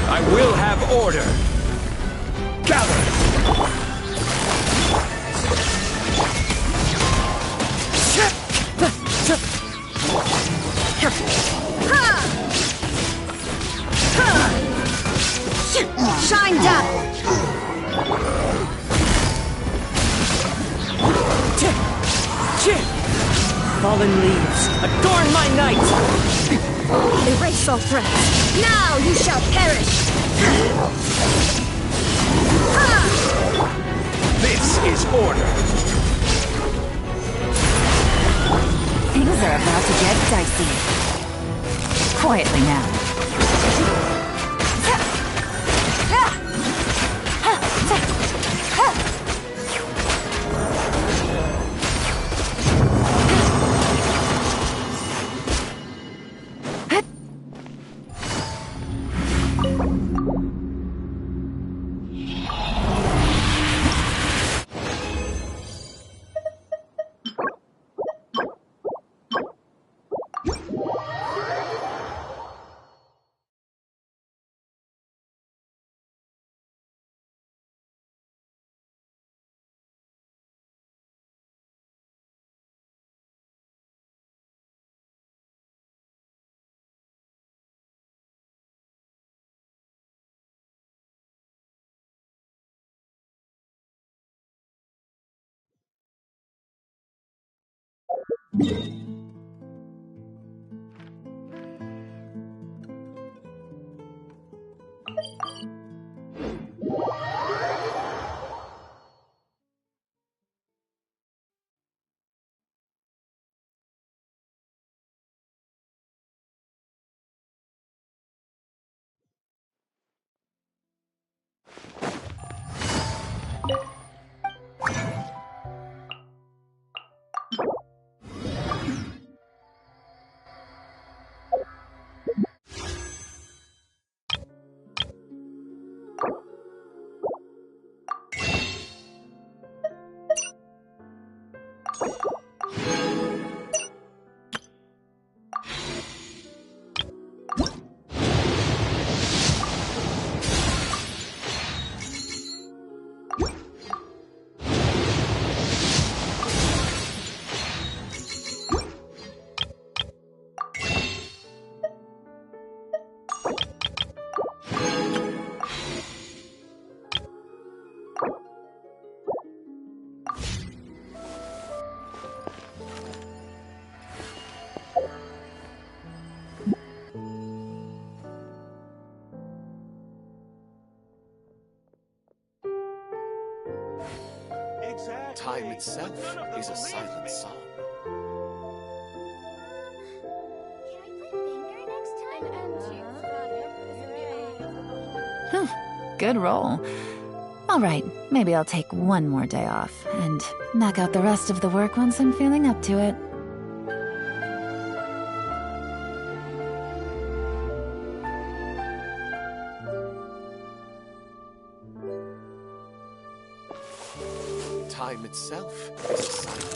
I will have order! Gather! Shine down! Fallen leaves, adorn my night! Erase all threats. Now you shall perish! This is order. Things are about to get dicey. Quietly now. Time itself is a silent song. Good roll. All right, maybe I'll take one more day off and knock out the rest of the work once I'm feeling up to it. Time itself is a silent